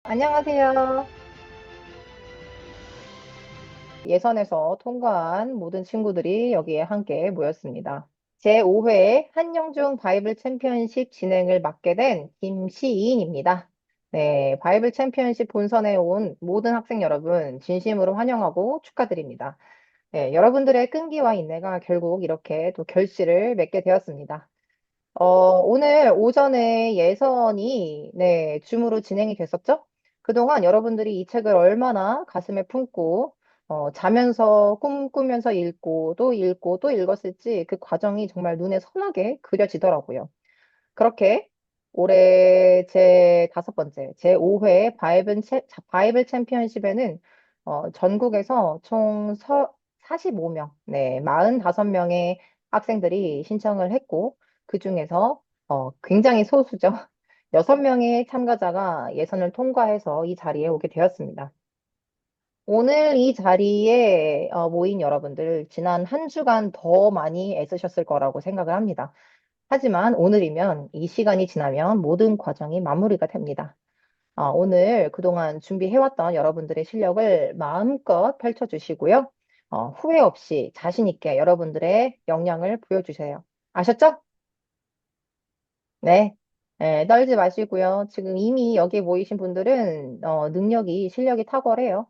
안녕하세요. 예선에서 통과한 모든 친구들이 여기에 함께 모였습니다. 제5회 한영중 바이블 챔피언십 진행을 맡게 된 김시인입니다. 네, 바이블 챔피언십 본선에 온 모든 학생 여러분, 진심으로 환영하고 축하드립니다. 네, 여러분들의 끈기와 인내가 결국 이렇게 또 결실을 맺게 되었습니다. 오늘 오전에 예선이 네, 줌으로 진행이 됐었죠? 그동안 여러분들이 이 책을 얼마나 가슴에 품고 자면서 꿈꾸면서 읽고 또 읽고 또 읽었을지 그 과정이 정말 눈에 선하게 그려지더라고요. 그렇게 올해 제 다섯 번째, 제 5회 바이블 챔피언십에는 전국에서 총 45명, 네, 45명의 학생들이 신청을 했고, 그 중에서 굉장히 소수죠. 6명의 참가자가 예선을 통과해서 이 자리에 오게 되었습니다. 오늘 이 자리에 모인 여러분들, 지난 한 주간 더 많이 애쓰셨을 거라고 생각을 합니다. 하지만 오늘이면 이 시간이 지나면 모든 과정이 마무리가 됩니다. 오늘 그동안 준비해왔던 여러분들의 실력을 마음껏 펼쳐주시고요. 후회 없이 자신 있게 여러분들의 역량을 보여주세요. 아셨죠? 네. 네, 떨지 마시고요. 지금 이미 여기 모이신 분들은 실력이 탁월해요.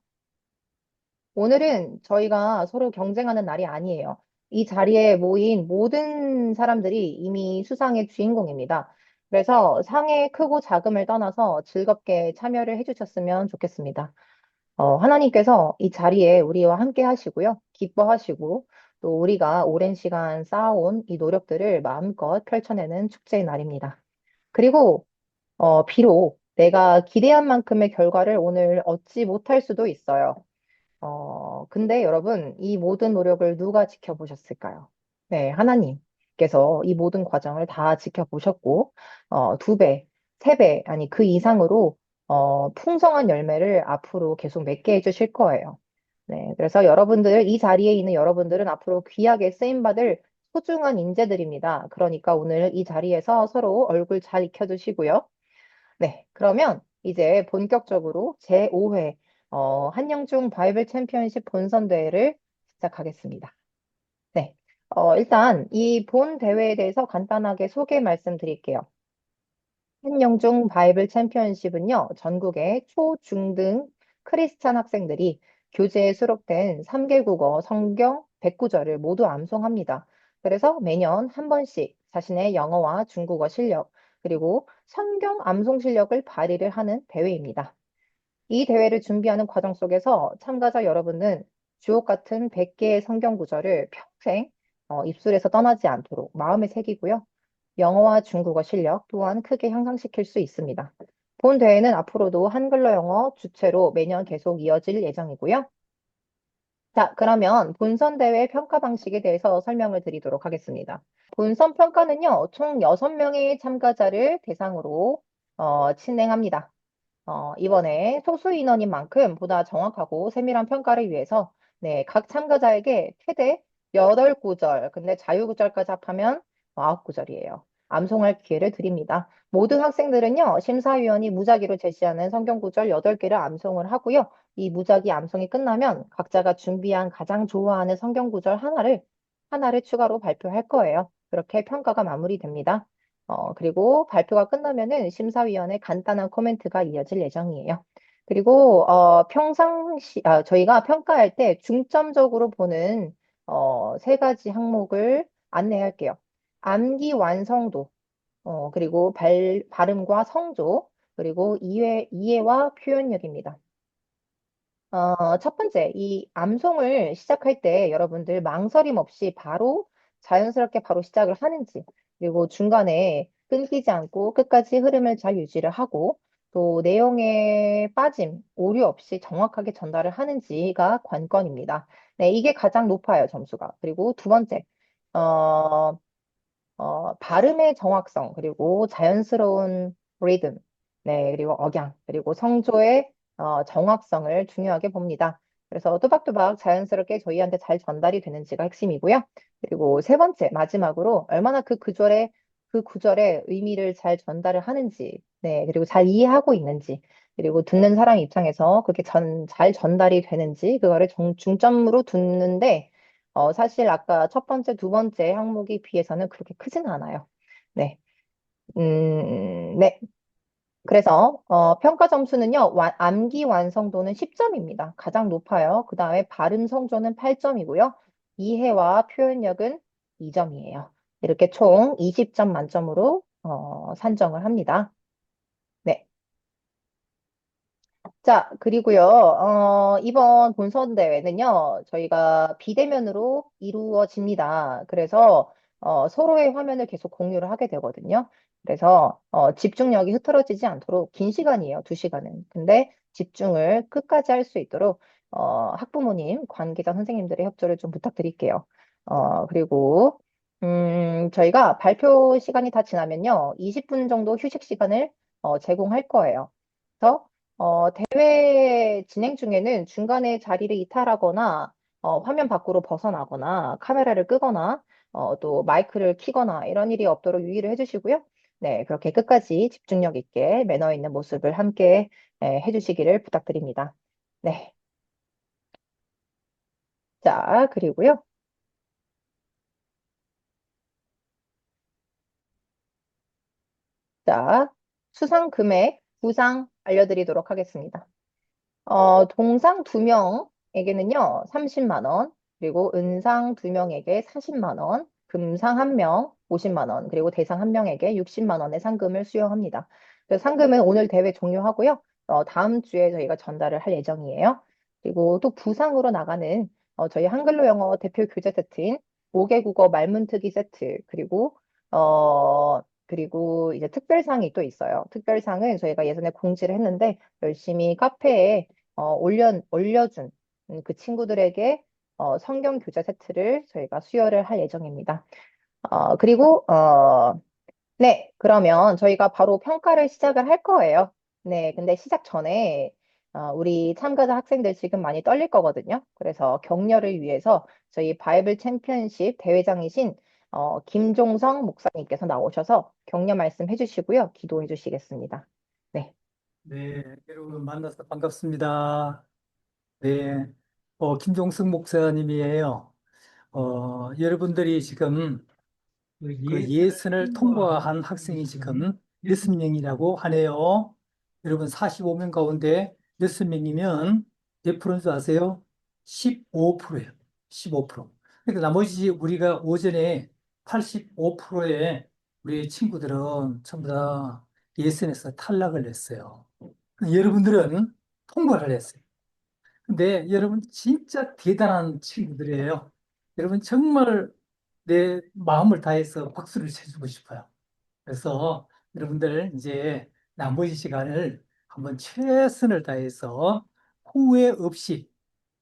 오늘은 저희가 서로 경쟁하는 날이 아니에요. 이 자리에 모인 모든 사람들이 이미 수상의 주인공입니다. 그래서 상의 크고 작음을 떠나서 즐겁게 참여를 해주셨으면 좋겠습니다. 하나님께서 이 자리에 우리와 함께 하시고요. 기뻐하시고 또 우리가 오랜 시간 쌓아온 이 노력들을 마음껏 펼쳐내는 축제의 날입니다. 그리고 비록 내가 기대한 만큼의 결과를 오늘 얻지 못할 수도 있어요. 근데 여러분, 이 모든 노력을 누가 지켜보셨을까요? 네, 하나님께서 이 모든 과정을 다 지켜보셨고, 두 배, 세 배, 아니, 그 이상으로, 풍성한 열매를 앞으로 계속 맺게 해주실 거예요. 네, 그래서 여러분들, 이 자리에 있는 여러분들은 앞으로 귀하게 쓰임받을 소중한 인재들입니다. 그러니까 오늘 이 자리에서 서로 얼굴 잘 익혀두시고요. 네, 그러면 이제 본격적으로 제5회 한영중 바이블 챔피언십 본선 대회를 시작하겠습니다. 네, 일단 이 본 대회에 대해서 간단하게 소개 말씀드릴게요. 한영중 바이블 챔피언십은요, 전국의 초, 중 등 크리스찬 학생들이 교재에 수록된 3개국어 성경 100구절을 모두 암송합니다. 그래서 매년 한 번씩 자신의 영어와 중국어 실력, 그리고 성경 암송 실력을 발휘를 하는 대회입니다. 이 대회를 준비하는 과정 속에서 참가자 여러분은 주옥 같은 100개의 성경 구절을 평생 입술에서 떠나지 않도록 마음에 새기고요. 영어와 중국어 실력 또한 크게 향상시킬 수 있습니다. 본 대회는 앞으로도 한글로 영어 주체로 매년 계속 이어질 예정이고요. 자, 그러면 본선 대회 평가 방식에 대해서 설명을 드리도록 하겠습니다. 본선 평가는요, 총 6명의 참가자를 대상으로 진행합니다. 이번에 소수 인원인 만큼 보다 정확하고 세밀한 평가를 위해서 네, 각 참가자에게 최대 8구절, 근데 자유구절까지 합하면 9구절이에요. 암송할 기회를 드립니다. 모든 학생들은요, 심사위원이 무작위로 제시하는 성경구절 8개를 암송을 하고요. 이 무작위 암송이 끝나면 각자가 준비한 가장 좋아하는 성경구절 하나를 추가로 발표할 거예요. 그렇게 평가가 마무리됩니다. 그리고 발표가 끝나면은 심사위원의 간단한 코멘트가 이어질 예정이에요. 그리고 저희가 평가할 때 중점적으로 보는 세 가지 항목을 안내할게요. 암기 완성도, 그리고 발음과 성조, 그리고 이해와 표현력입니다. 첫 번째, 이 암송을 시작할 때 여러분들 망설임 없이 자연스럽게 바로 시작을 하는지, 그리고 중간에 끊기지 않고 끝까지 흐름을 잘 유지를 하고, 또 내용에 빠짐, 오류 없이 정확하게 전달을 하는지가 관건입니다. 네, 이게 가장 높아요, 점수가. 그리고 두 번째, 어, 발음의 정확성, 그리고 자연스러운 리듬, 네, 그리고 억양, 그리고 성조의 정확성을 중요하게 봅니다. 그래서 또박또박 자연스럽게 저희한테 잘 전달이 되는지가 핵심이고요. 그리고 세 번째, 마지막으로 얼마나 그 구절의 의미를 잘 전달을 하는지, 네, 그리고 잘 이해하고 있는지, 그리고 듣는 사람 입장에서 그게 잘 전달이 되는지 그거를 중점으로 두는데 사실 아까 첫 번째, 두 번째 항목에 비해서는 그렇게 크진 않아요. 네. 네. 그래서 평가 점수는요. 암기 완성도는 10점입니다. 가장 높아요. 그 다음에 발음 성조는 8점이고요. 이해와 표현력은 2점이에요. 이렇게 총 20점 만점으로 산정을 합니다. 네. 자, 그리고요, 이번 본선 대회는요, 저희가 비대면으로 이루어집니다. 그래서, 서로의 화면을 계속 공유를 하게 되거든요. 그래서, 집중력이 흐트러지지 않도록 긴 시간이에요, 2시간은. 근데 집중을 끝까지 할 수 있도록, 학부모님, 관계자 선생님들의 협조를 좀 부탁드릴게요. 그리고, 저희가 발표 시간이 다 지나면요, 20분 정도 휴식 시간을 제공할 거예요. 그래서 대회 진행 중에는 중간에 자리를 이탈하거나 화면 밖으로 벗어나거나 카메라를 끄거나 또 마이크를 켜거나 이런 일이 없도록 유의를 해주시고요. 네, 그렇게 끝까지 집중력 있게 매너 있는 모습을 함께 해주시기를 부탁드립니다. 네, 자, 그리고요. 자, 수상 금액, 부상 알려드리도록 하겠습니다. 동상 2명에게는요, 30만 원, 그리고 은상 2명에게 40만 원, 금상 1명 50만 원, 그리고 대상 1명에게 60만 원의 상금을 수여합니다. 그래서 상금은 오늘 대회 종료하고요. 다음 주에 저희가 전달을 할 예정이에요. 그리고 또 부상으로 나가는 저희 한글로 영어 대표 교재 세트인 5개 국어 말문트기 세트, 그리고 이제 특별상이 또 있어요. 특별상은 저희가 예전에 공지를 했는데 열심히 카페에 올려준 그 친구들에게 성경 교재 세트를 저희가 수여를 할 예정입니다. 그리고 네, 그러면 저희가 바로 평가를 시작을 할 거예요. 네, 근데 시작 전에 우리 참가자 학생들 지금 많이 떨릴 거거든요. 그래서 격려를 위해서 저희 바이블 챔피언십 대회장이신 김종성 목사님께서 나오셔서 격려 말씀 해주시고요. 기도해 주시겠습니다. 네. 네, 여러분 만나서 반갑습니다. 네, 김종숙 목사님이에요. 여러분들이 지금 그 예선을 통과한 학생이 지금 몇 명이라고 하네요. 여러분 45명 가운데 몇 명이면 몇 프로인 줄 아세요? 15%예요. 15%. 그러니까 나머지 우리가 오전에 85%의 우리 친구들은 전부 다 예선에서 탈락을 했어요. 여러분들은 통과를 했어요. 근데 여러분 진짜 대단한 친구들이에요. 여러분 정말 내 마음을 다해서 박수를 쳐주고 싶어요. 그래서 여러분들 이제 나머지 시간을 한번 최선을 다해서 후회 없이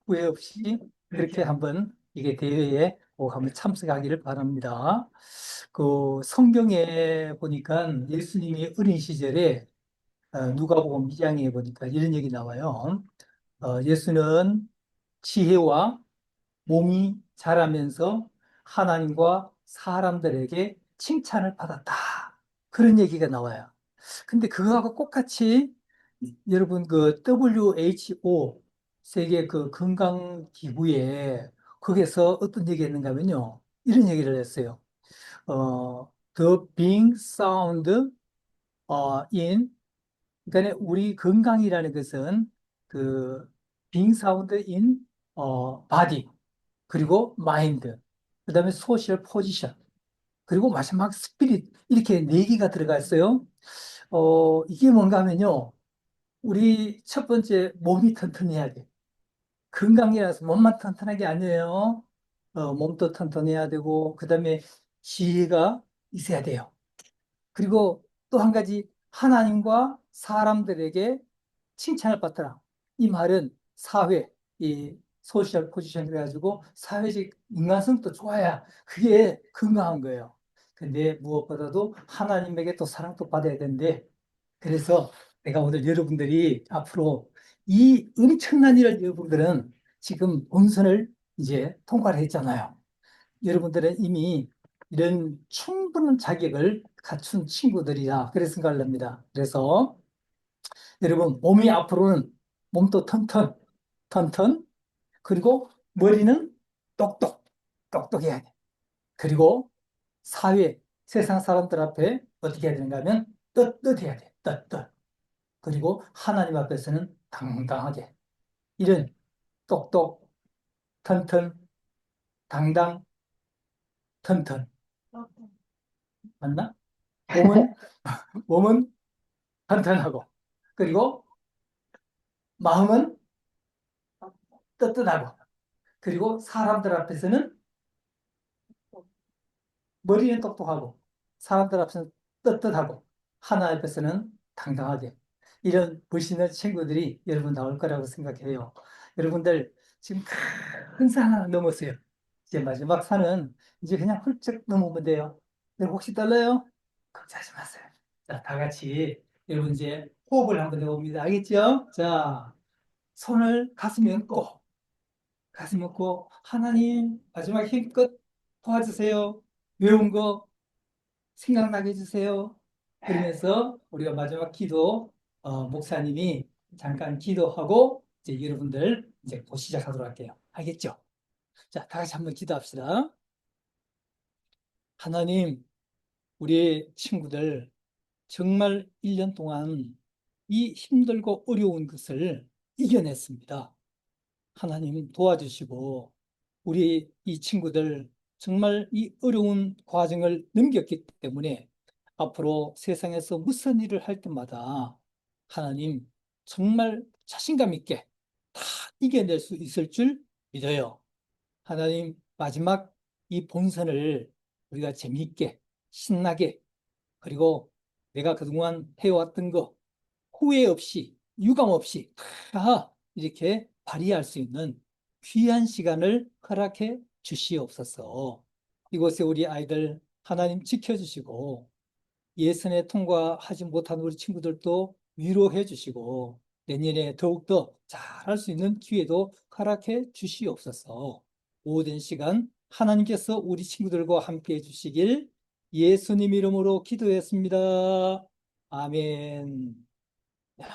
후회 없이 그렇게 한번 이게 대회에 꼭 한번 참석하기를 바랍니다. 그 성경에 보니까 예수님이 어린 시절에 누가복음 2장에 보니까 이런 얘기 나와요. 예수는 지혜와 몸이 자라면서 하나님과 사람들에게 칭찬을 받았다. 그런 얘기가 나와요. 근데 그거하고 똑같이 여러분 그 WHO 세계 그 건강 기구에 거기서 어떤 얘기 했는가 하면요. 이런 얘기를 했어요. The being sound in 그러니까 우리 건강이라는 것은 그 being sound in body 그리고 마인드 그다음에 소셜 포지션 그리고 마지막 스피릿 이렇게 네 개가 들어가 있어요. 이게 뭔가 하면요. 우리 첫 번째 몸이 튼튼해야 돼. 건강이라서 몸만 튼튼한 게 아니에요. 몸도 튼튼해야 되고 그다음에 지혜가 있어야 돼요. 그리고 또 한 가지 하나님과 사람들에게 칭찬을 받더라. 이 말은 사회, 이 소셜 포지션 그래가지고 사회적 인간성도 좋아야 그게 건강한 거예요. 근데 무엇보다도 하나님에게 또 사랑도 받아야 되는데 그래서 내가 오늘 여러분들이 앞으로 이 엄청난 일을 여러분들은 지금 본선을 이제 통과를 했잖아요. 여러분들은 이미 이런 충분한 자격을 갖춘 친구들이라 그래 생각을 합니다. 그래서 여러분, 몸이 앞으로는 몸도 턴턴, 턴턴, 그리고 머리는 똑똑, 똑똑해야 돼. 그리고 사회, 세상 사람들 앞에 어떻게 해야 되는가 하면 떳떳해야 돼. 떳떳. 그리고 하나님 앞에서는 당당하게. 이런 똑똑, 턴턴, 당당, 턴턴. 맞나? 몸은, 몸은 턴턴하고. 그리고 마음은 떳떳하고. 그리고 사람들 앞에서는 머리는 똑똑하고 사람들 앞에서는 떳떳하고 하나님 앞에서는 당당하게 이런 멋있는 친구들이 여러분 나올 거라고 생각해요. 여러분들 지금 큰 산 하나 넘었어요. 이제 마지막 산은 이제 그냥 훌쩍 넘으면 돼요. 여러분 혹시 떨려요? 걱정하지 마세요. 자, 다 같이 여러분 이제 호흡을 한번 해봅니다. 알겠죠? 자, 손을 가슴에 얹고 가슴 얹고 하나님 마지막 힘껏 도와주세요. 외운 거 생각나게 해주세요. 그러면서 우리가 마지막 기도, 목사님이 잠깐 기도하고 이제 여러분들 이제 곧 시작하도록 할게요. 알겠죠? 자, 다 같이 한번 기도합시다. 하나님, 우리 친구들 정말 1년 동안 이 힘들고 어려운 것을 이겨냈습니다. 하나님 도와주시고 우리 이 친구들 정말 이 어려운 과정을 넘겼기 때문에 앞으로 세상에서 무슨 일을 할 때마다 하나님 정말 자신감 있게 다 이겨낼 수 있을 줄 믿어요. 하나님 마지막 이 본선을 우리가 재미있게 신나게 그리고 내가 그동안 해왔던 거 후회 없이 유감 없이 다 이렇게 발휘할 수 있는 귀한 시간을 허락해 주시옵소서. 이곳에 우리 아이들 하나님 지켜주시고 예선에 통과하지 못한 우리 친구들도 위로해 주시고 내년에 더욱더 잘할 수 있는 기회도 허락해 주시옵소서. 모든 시간 하나님께서 우리 친구들과 함께 해 주시길 예수님 이름으로 기도했습니다. 아멘. 야,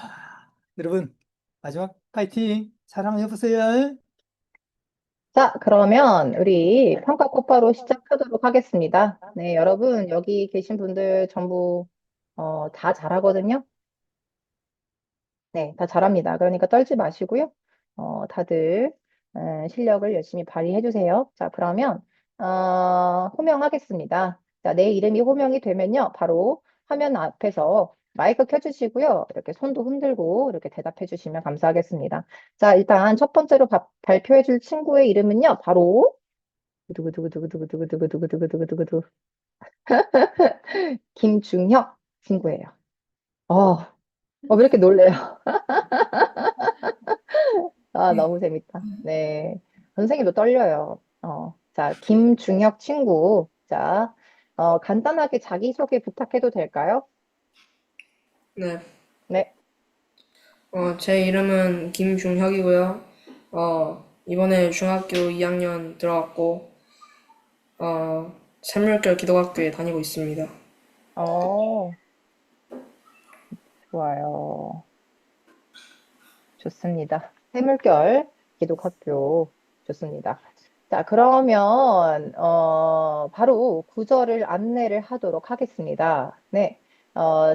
여러분 마지막 파이팅 사랑해 보세요. 자, 그러면 우리 평가 곧바로 시작하도록 하겠습니다. 네, 여러분, 여기 계신 분들 전부 다 잘하거든요. 네, 다 잘합니다. 그러니까 떨지 마시고요. 다들 실력을 열심히 발휘해 주세요. 자, 그러면 호명하겠습니다. 자, 내 이름이 호명이 되면요. 바로 화면 앞에서 마이크 켜주시고요. 이렇게 손도 흔들고 이렇게 대답해 주시면 감사하겠습니다. 자, 일단 첫 번째로 발표해 줄 친구의 이름은요. 바로 두구두구두구두구두구두구두구두구두구두구두구 김중혁 친구예요. 왜 이렇게 놀래요? 아, 너무 재밌다. 네. 선생님도 떨려요. 자, 김중혁 친구. 자, 간단하게 자기소개 부탁해도 될까요? 네, 네. 제 이름은 김중혁이고요. 이번에 중학교 2학년 들어갔고, 샘물결 기독학교에 다니고 있습니다. 어, 좋아요. 좋습니다. 해물결 기독학교. 좋습니다. 자, 그러면, 바로 구절을 안내를 하도록 하겠습니다. 네.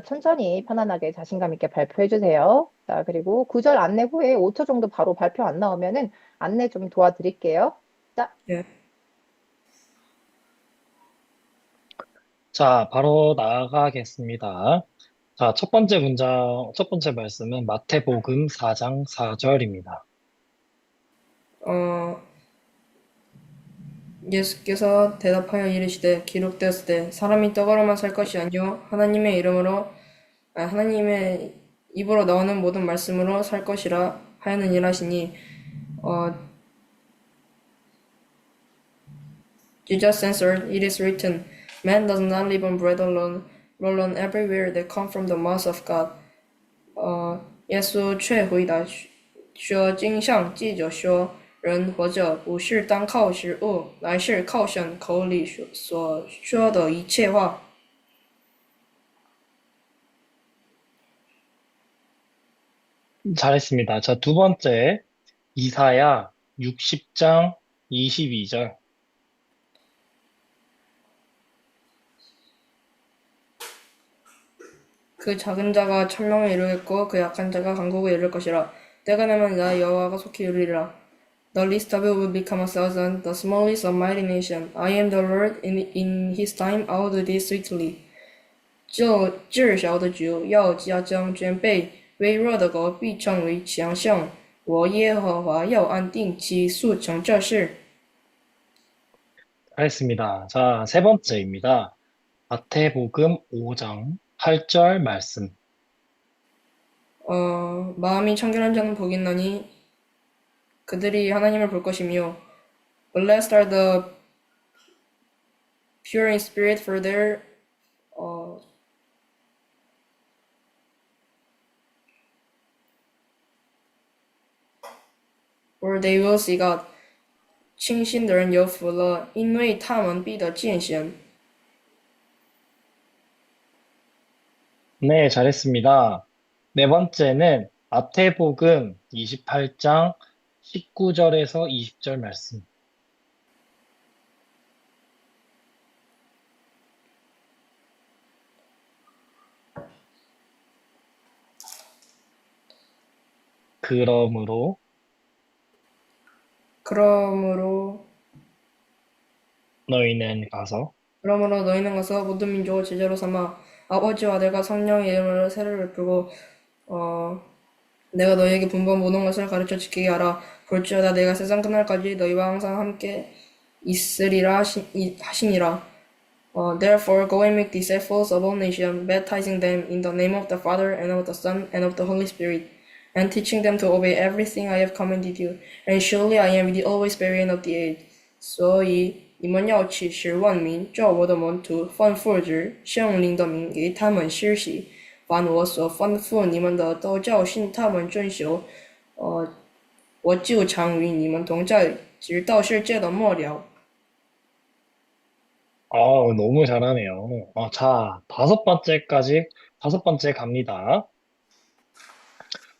천천히 편안하게 자신감 있게 발표해 주세요. 자, 그리고 구절 안내 후에 5초 정도 바로 발표 안 나오면은 안내 좀 도와드릴게요. 자, 예, 자, 바로 나가겠습니다. 자, 첫 번째 말씀은 마태복음 4장 4절입니다. 어, 예수께서 대답하여 이르시되 기록되었으되 사람이 떡으로만 살 것이 아니요 하나님의 입으로 나오는 모든 말씀으로 살 것이라 하여는 일하시니 어, Jesus answered, It is written, Man does not live on bread alone, but on every word that comes from the mouth of God. 耶稣却回答说：经上记着说，人活着不是单靠食物，乃是靠神口里所说的一切话。 잘했습니다. 자, 두 번째, 이사야 60장 22절. 그 작은 자가 천명에 이르겠고 그 약한 자가 강국에 이를 것이라. 때가 되면 나 여호와가 속히 이르리라. The least of it will become a thousand, the smallest a mighty nation. I am the Lord, in his time I will do this sweetly. 至小的酒要加增捐倍，微弱的狗必成为强项。我耶和华要安定其速成这事。 잘했습니다. 자, 세 번째입니다. 마태복음 5장 8절 말씀. 마음이 청결한 자는 복이 있나니 그들이 하나님을 볼 것이며 Blessed are the pure in spirit for they will see God. 清心的人有福了，因为他们必得见神。 네, 잘했습니다. 네 번째는 마태복음 28장 19절에서 20절 말씀. 그러므로 그러므로 너희는 가서 너희는 가서 모든 민족을 제자로 삼아 아버지와 아들과 성령의 이름으로 세례를 베풀고 내가 너희에게 분부한 모든 것을 가르쳐 지키게 하라. 볼지어다 내가 세상 끝날까지 너희와 항상 함께 있으리라 하시니라. Therefore go and make disciples of all nations, baptizing them in the name of the Father and of the Son and of the Holy Spirit, and teaching them to obey everything I have commanded you. And surely I am with you always, very end of the age. 所以你们要去使万民照我的门徒吩咐之圣灵的名给他们施洗，凡我所吩咐你们的都教训他们遵守。我就常与你们同在，直到世界的末了。 너무 잘하네요. 자, 다섯 번째 갑니다.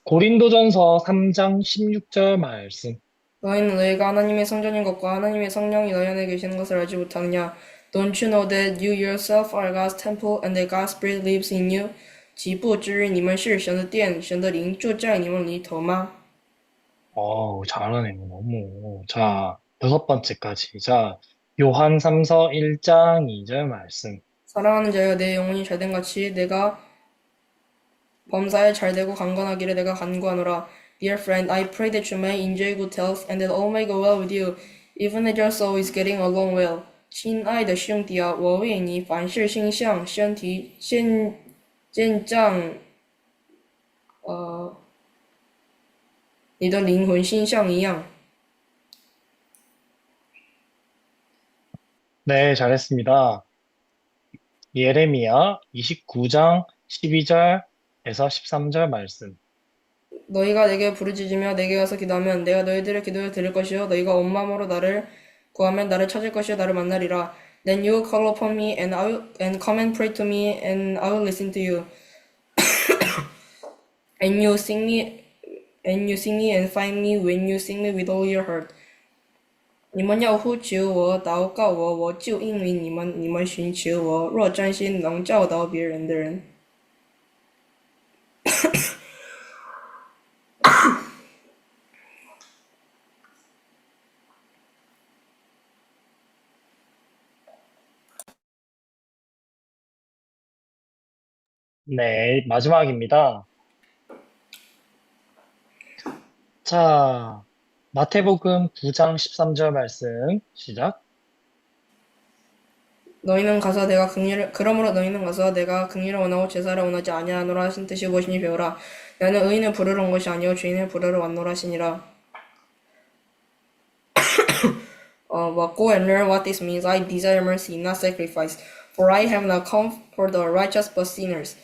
고린도전서 3장 16절 말씀. 너희는 너희가 하나님의 성전인 것과 하나님의 성령이 너희 안에 계시는 것을 알지 못하느냐? Don't you know that you yourself are God's temple and that God's Spirit lives in you? 岂不知你们是神的殿，神的灵住在你们里头吗？ 잘하네요. 너무. 자, 여섯 번째까지. 자, 요한 3서 1장 2절 말씀. 사랑하는 자여, 내 영혼이 잘된 같이 내가 범사에 잘되고 강건하기를 내가 간구하노라. Dear friend, I pray that you may enjoy good health and that all may go well with you, even as your soul is getting along well. 亲爱的兄弟啊，我为你凡事兴向，身体健壮，你的灵魂心像一样。 네, 잘했습니다. 예레미야 29장 12절에서 13절 말씀. 너희가 내게 부르짖으며 내게 가서 기도하면 내가 너희들의 기도를 들을 것이요 너희가 온 마음으로 나를 구하면 나를 찾을 것이요 나를 만나리라. Then you will call upon me and come and pray to me and I will listen to you. and you seek me and find me when you seek me with all your heart. 你们要呼求我，祷告我，我就应允你们。你们寻求我，若真心能教导别人的人。 네, 마지막입니다. 자, 마태복음 9장 13절 말씀 시작. 그러므로 너희는 가서 내가 긍휼을 원하고 제사를 원하지 아니하노라 하신 뜻이 무엇이니 배우라. 나는 의인을 부르러 온 것이 아니요 죄인을 부르러 왔노라 하시니라. But go and learn what this means. I desire mercy, not sacrifice, for I have not come for the righteous but sinners.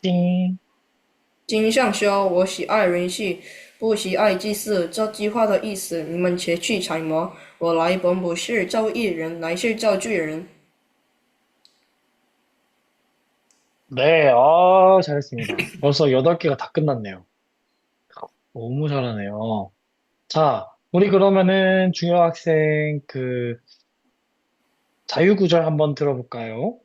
띵. 经上说，我喜爱人系，不喜爱祭祀。这句话的意思，你们且去揣摩。我来本不是召义人，乃是召罪人。 네, 잘했습니다. 벌써 8개가 다 끝났네요. 너무 잘하네요. 자, 우리 그러면은 중요학생 그 자유구절 한번 들어볼까요?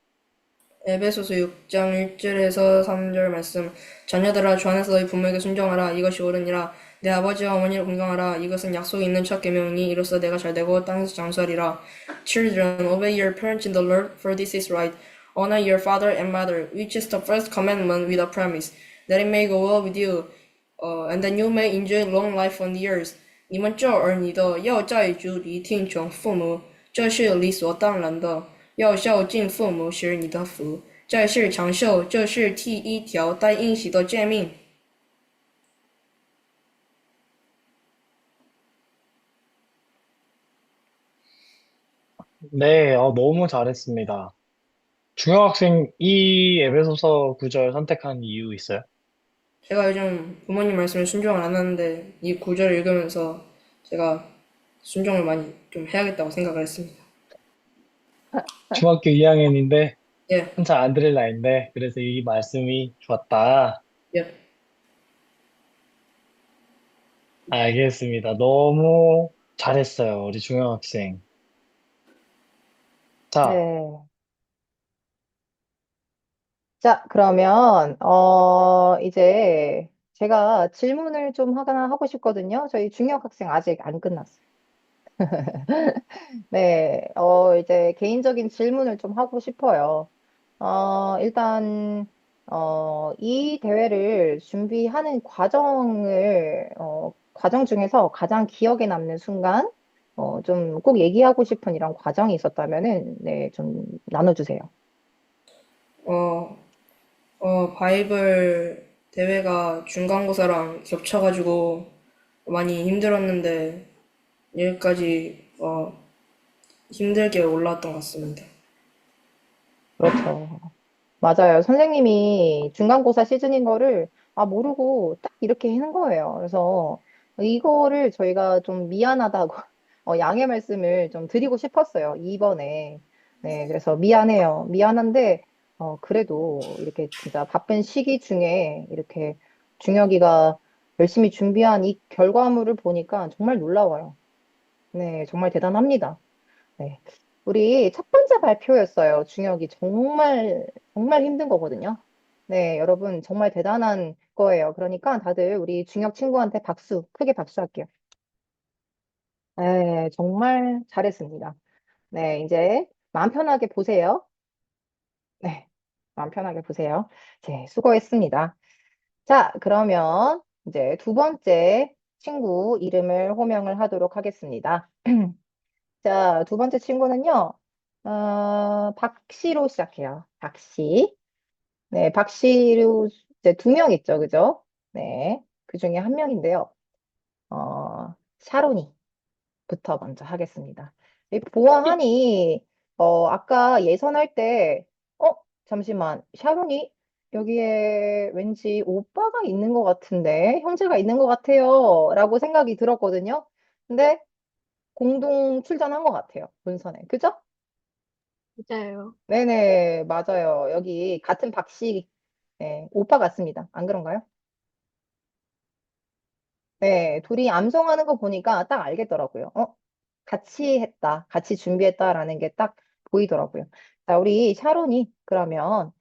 에베소서 6장 1절에서 3절 말씀. 자녀들아 주 안에서 너희 부모에게 순종하라. 이것이 옳으니라. 내 아버지와 어머니를 공경하라. 이것은 약속이 있는 첫 계명이니 이로써 내가 잘되고 땅에서 장수하리라. Children, obey your parents in the Lord, for this is right. Honor your father and mother, which is the first commandment with a promise, that it may go well with you, and that you may enjoy long life on the earth. 你们这儿女的要教育主礼听从父母，这是理所当然的。要孝敬父母，使你的福。这是长寿，这是第一条带应许的诫命。네, 너무 잘했습니다. 중요학생 이 에베소서 구절 선택한 이유 있어요? 제가 요즘 부모님 말씀에 순종을 안 하는데 이 구절을 읽으면서 제가 순종을 많이 좀 해야겠다고 생각을 했습니다. 중학교 2학년인데 예, 한참 안 들을 나이인데 그래서 이 말씀이 좋았다. 예. 알겠습니다. 너무 잘했어요, 우리 중학생. 자, 네. 자, 그러면, 이제 제가 질문을 좀 하나 하고 싶거든요. 저희 중역 학생 아직 안 끝났어요. 네, 이제 개인적인 질문을 좀 하고 싶어요. 일단, 이 대회를 준비하는 과정 중에서 가장 기억에 남는 순간, 좀 꼭 얘기하고 싶은 이런 과정이 있었다면은, 네, 좀 나눠주세요. 어, 바이블 대회가 중간고사랑 겹쳐가지고 많이 힘들었는데 여기까지 힘들게 올라왔던 것 같습니다. 그렇죠. 맞아요. 선생님이 중간고사 시즌인 거를 모르고 딱 이렇게 하는 거예요. 그래서 이거를 저희가 좀 미안하다고 양해 말씀을 좀 드리고 싶었어요. 이번에. 네, 그래서 미안해요. 미안한데 그래도 이렇게 진짜 바쁜 시기 중에 이렇게 중혁이가 열심히 준비한 이 결과물을 보니까 정말 놀라워요. 네, 정말 대단합니다. 네. 우리 첫 번째 발표였어요. 중역이 정말, 정말 힘든 거거든요. 네, 여러분, 정말 대단한 거예요. 그러니까 다들 우리 중역 친구한테 박수, 크게 박수할게요. 네, 정말 잘했습니다. 네, 이제 마음 편하게 보세요. 네, 마음 편하게 보세요. 네, 수고했습니다. 자, 그러면 이제 두 번째 친구 이름을 호명을 하도록 하겠습니다. 자, 두 번째 친구는요, 박씨로 시작해요. 박씨. 네, 박씨로 이제 두 명 있죠, 그죠? 네, 그 중에 한 명인데요. 샤로니부터 먼저 하겠습니다. 이 보아하니, 아까 예선할 때, 어, 잠시만, 샤로니? 여기에 왠지 오빠가 있는 것 같은데, 형제가 있는 것 같아요. 라고 생각이 들었거든요. 근데 공동 출전한 것 같아요, 본선에. 그죠? 맞아요. 네네, 맞아요. 여기 같은 박씨, 네, 오빠 같습니다. 안 그런가요? 네, 둘이 암송하는 거 보니까 딱 알겠더라고요. 같이 했다, 같이 준비했다라는 게 딱 보이더라고요. 자, 우리 샤론이 그러면,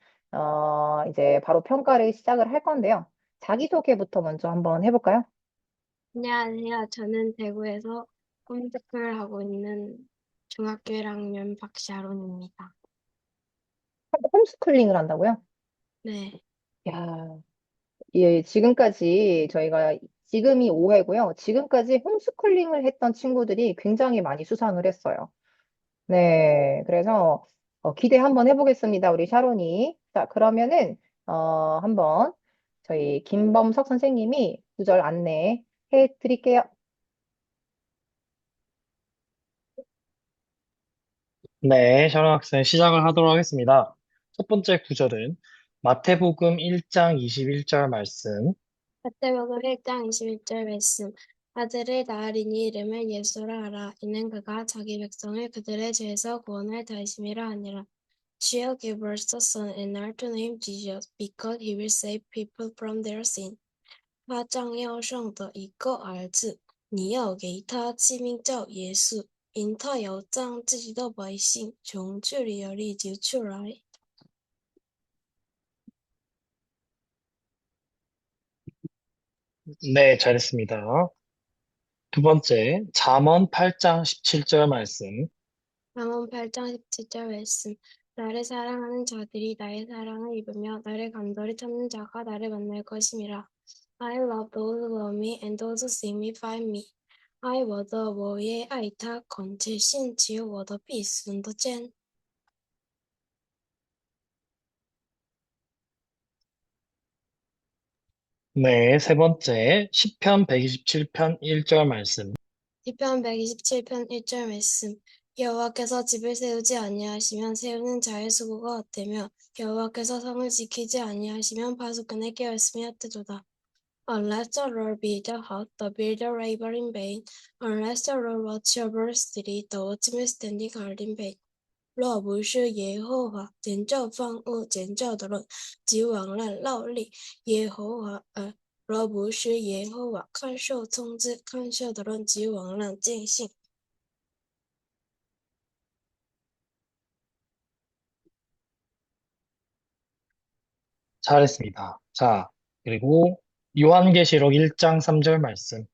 이제 바로 평가를 시작을 할 건데요. 자기소개부터 먼저 한번 해볼까요? 안녕하세요. 저는 대구에서 홈스쿨 하고 있는 중학교 1학년 박샤론입니다. 홈스쿨링을 한다고요? 네, 야, 예, 지금까지 저희가 지금이 5회고요. 지금까지 홈스쿨링을 했던 친구들이 굉장히 많이 수상을 했어요. 네, 그래서 기대 한번 해보겠습니다. 우리 샤론이. 자, 그러면은 한번 저희 김범석 선생님이 구절 안내해 드릴게요. 네, 샤론 학생 시작을 하도록 하겠습니다. 첫 번째 구절은 마태복음 1장 21절 말씀. 마태복음 1장 21절 말씀. 아들을 낳으리니 이름을 예수라 하라. 이는 그가 자기 백성을 그들의 죄에서 구원할 다심이라 하니라. She will give us a son and are to name Jesus, because he will save people from their sin. 他将要生的一个儿子，你要给他起名叫耶稣，因他有将自己的百姓从罪里里救出来。 네, 잘했습니다. 두 번째, 잠언 8장 17절 말씀. 잠언 8장 17절 말씀. 나를 사랑하는 자들이 나의 사랑을 입으며 나를 간절히 찾는 자가 나를 만날 것임이라. I love those who love me and those who seek me find me. 爱我的，我也爱他，恳切信求我的必寻得见。 네, 세 번째, 시편 127편 1절 말씀. 시편 127편 1절 말씀. 여호와께서 집을 세우지 아니하시면 세우는 자의 수고가 헛되며 여호와께서 성을 지키지 아니하시면 파수꾼의 깨었음이 헛되도다. Unless the Lord build the house, the builder labor in vain. Unless the Lord watch over the city, the watchman standing guard in vain. 若不是耶和华建造房屋，建造的人即枉然劳力。若不是耶和华看守宗旨，看守的人即枉然尽心。 잘했습니다. 자, 그리고 요한계시록 1장 3절 말씀.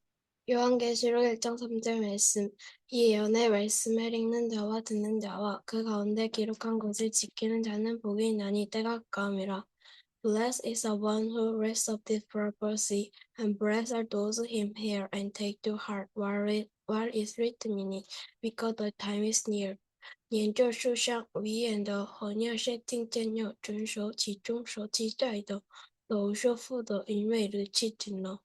요한계시록 1장 3절 말씀. 이 예언의 말씀을 읽는 자와 듣는 자와 그 가운데 기록한 것을 지키는 자는 복이 있나니 때가 가까움이라. Blessed is the one who reads of this prophecy, and blessed are those who hear and take to heart what is written in it, because the time is near. 研究书上遗言的和那些听见有遵守其中所记载的，都说服的，因为日期近了。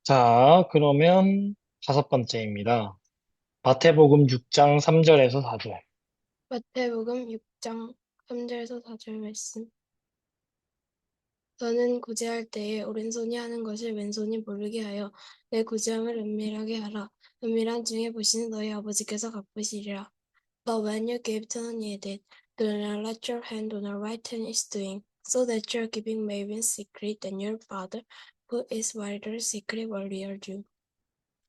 자, 그러면 다섯 번째입니다. 마태복음 6장 3절에서 4절. 마태복음 6장 3절에서 4절 말씀. 너는 구제할 때에 오른손이 하는 것을 왼손이 모르게 하여 내 구제함을 은밀하게 하라. 은밀한 중에 보시는 너희 아버지께서 갚으시리라. But when you give to the needy, do not let your hand do not right hand is doing, so that your giving may be in secret, and your Father, who is wider secret, will reward you.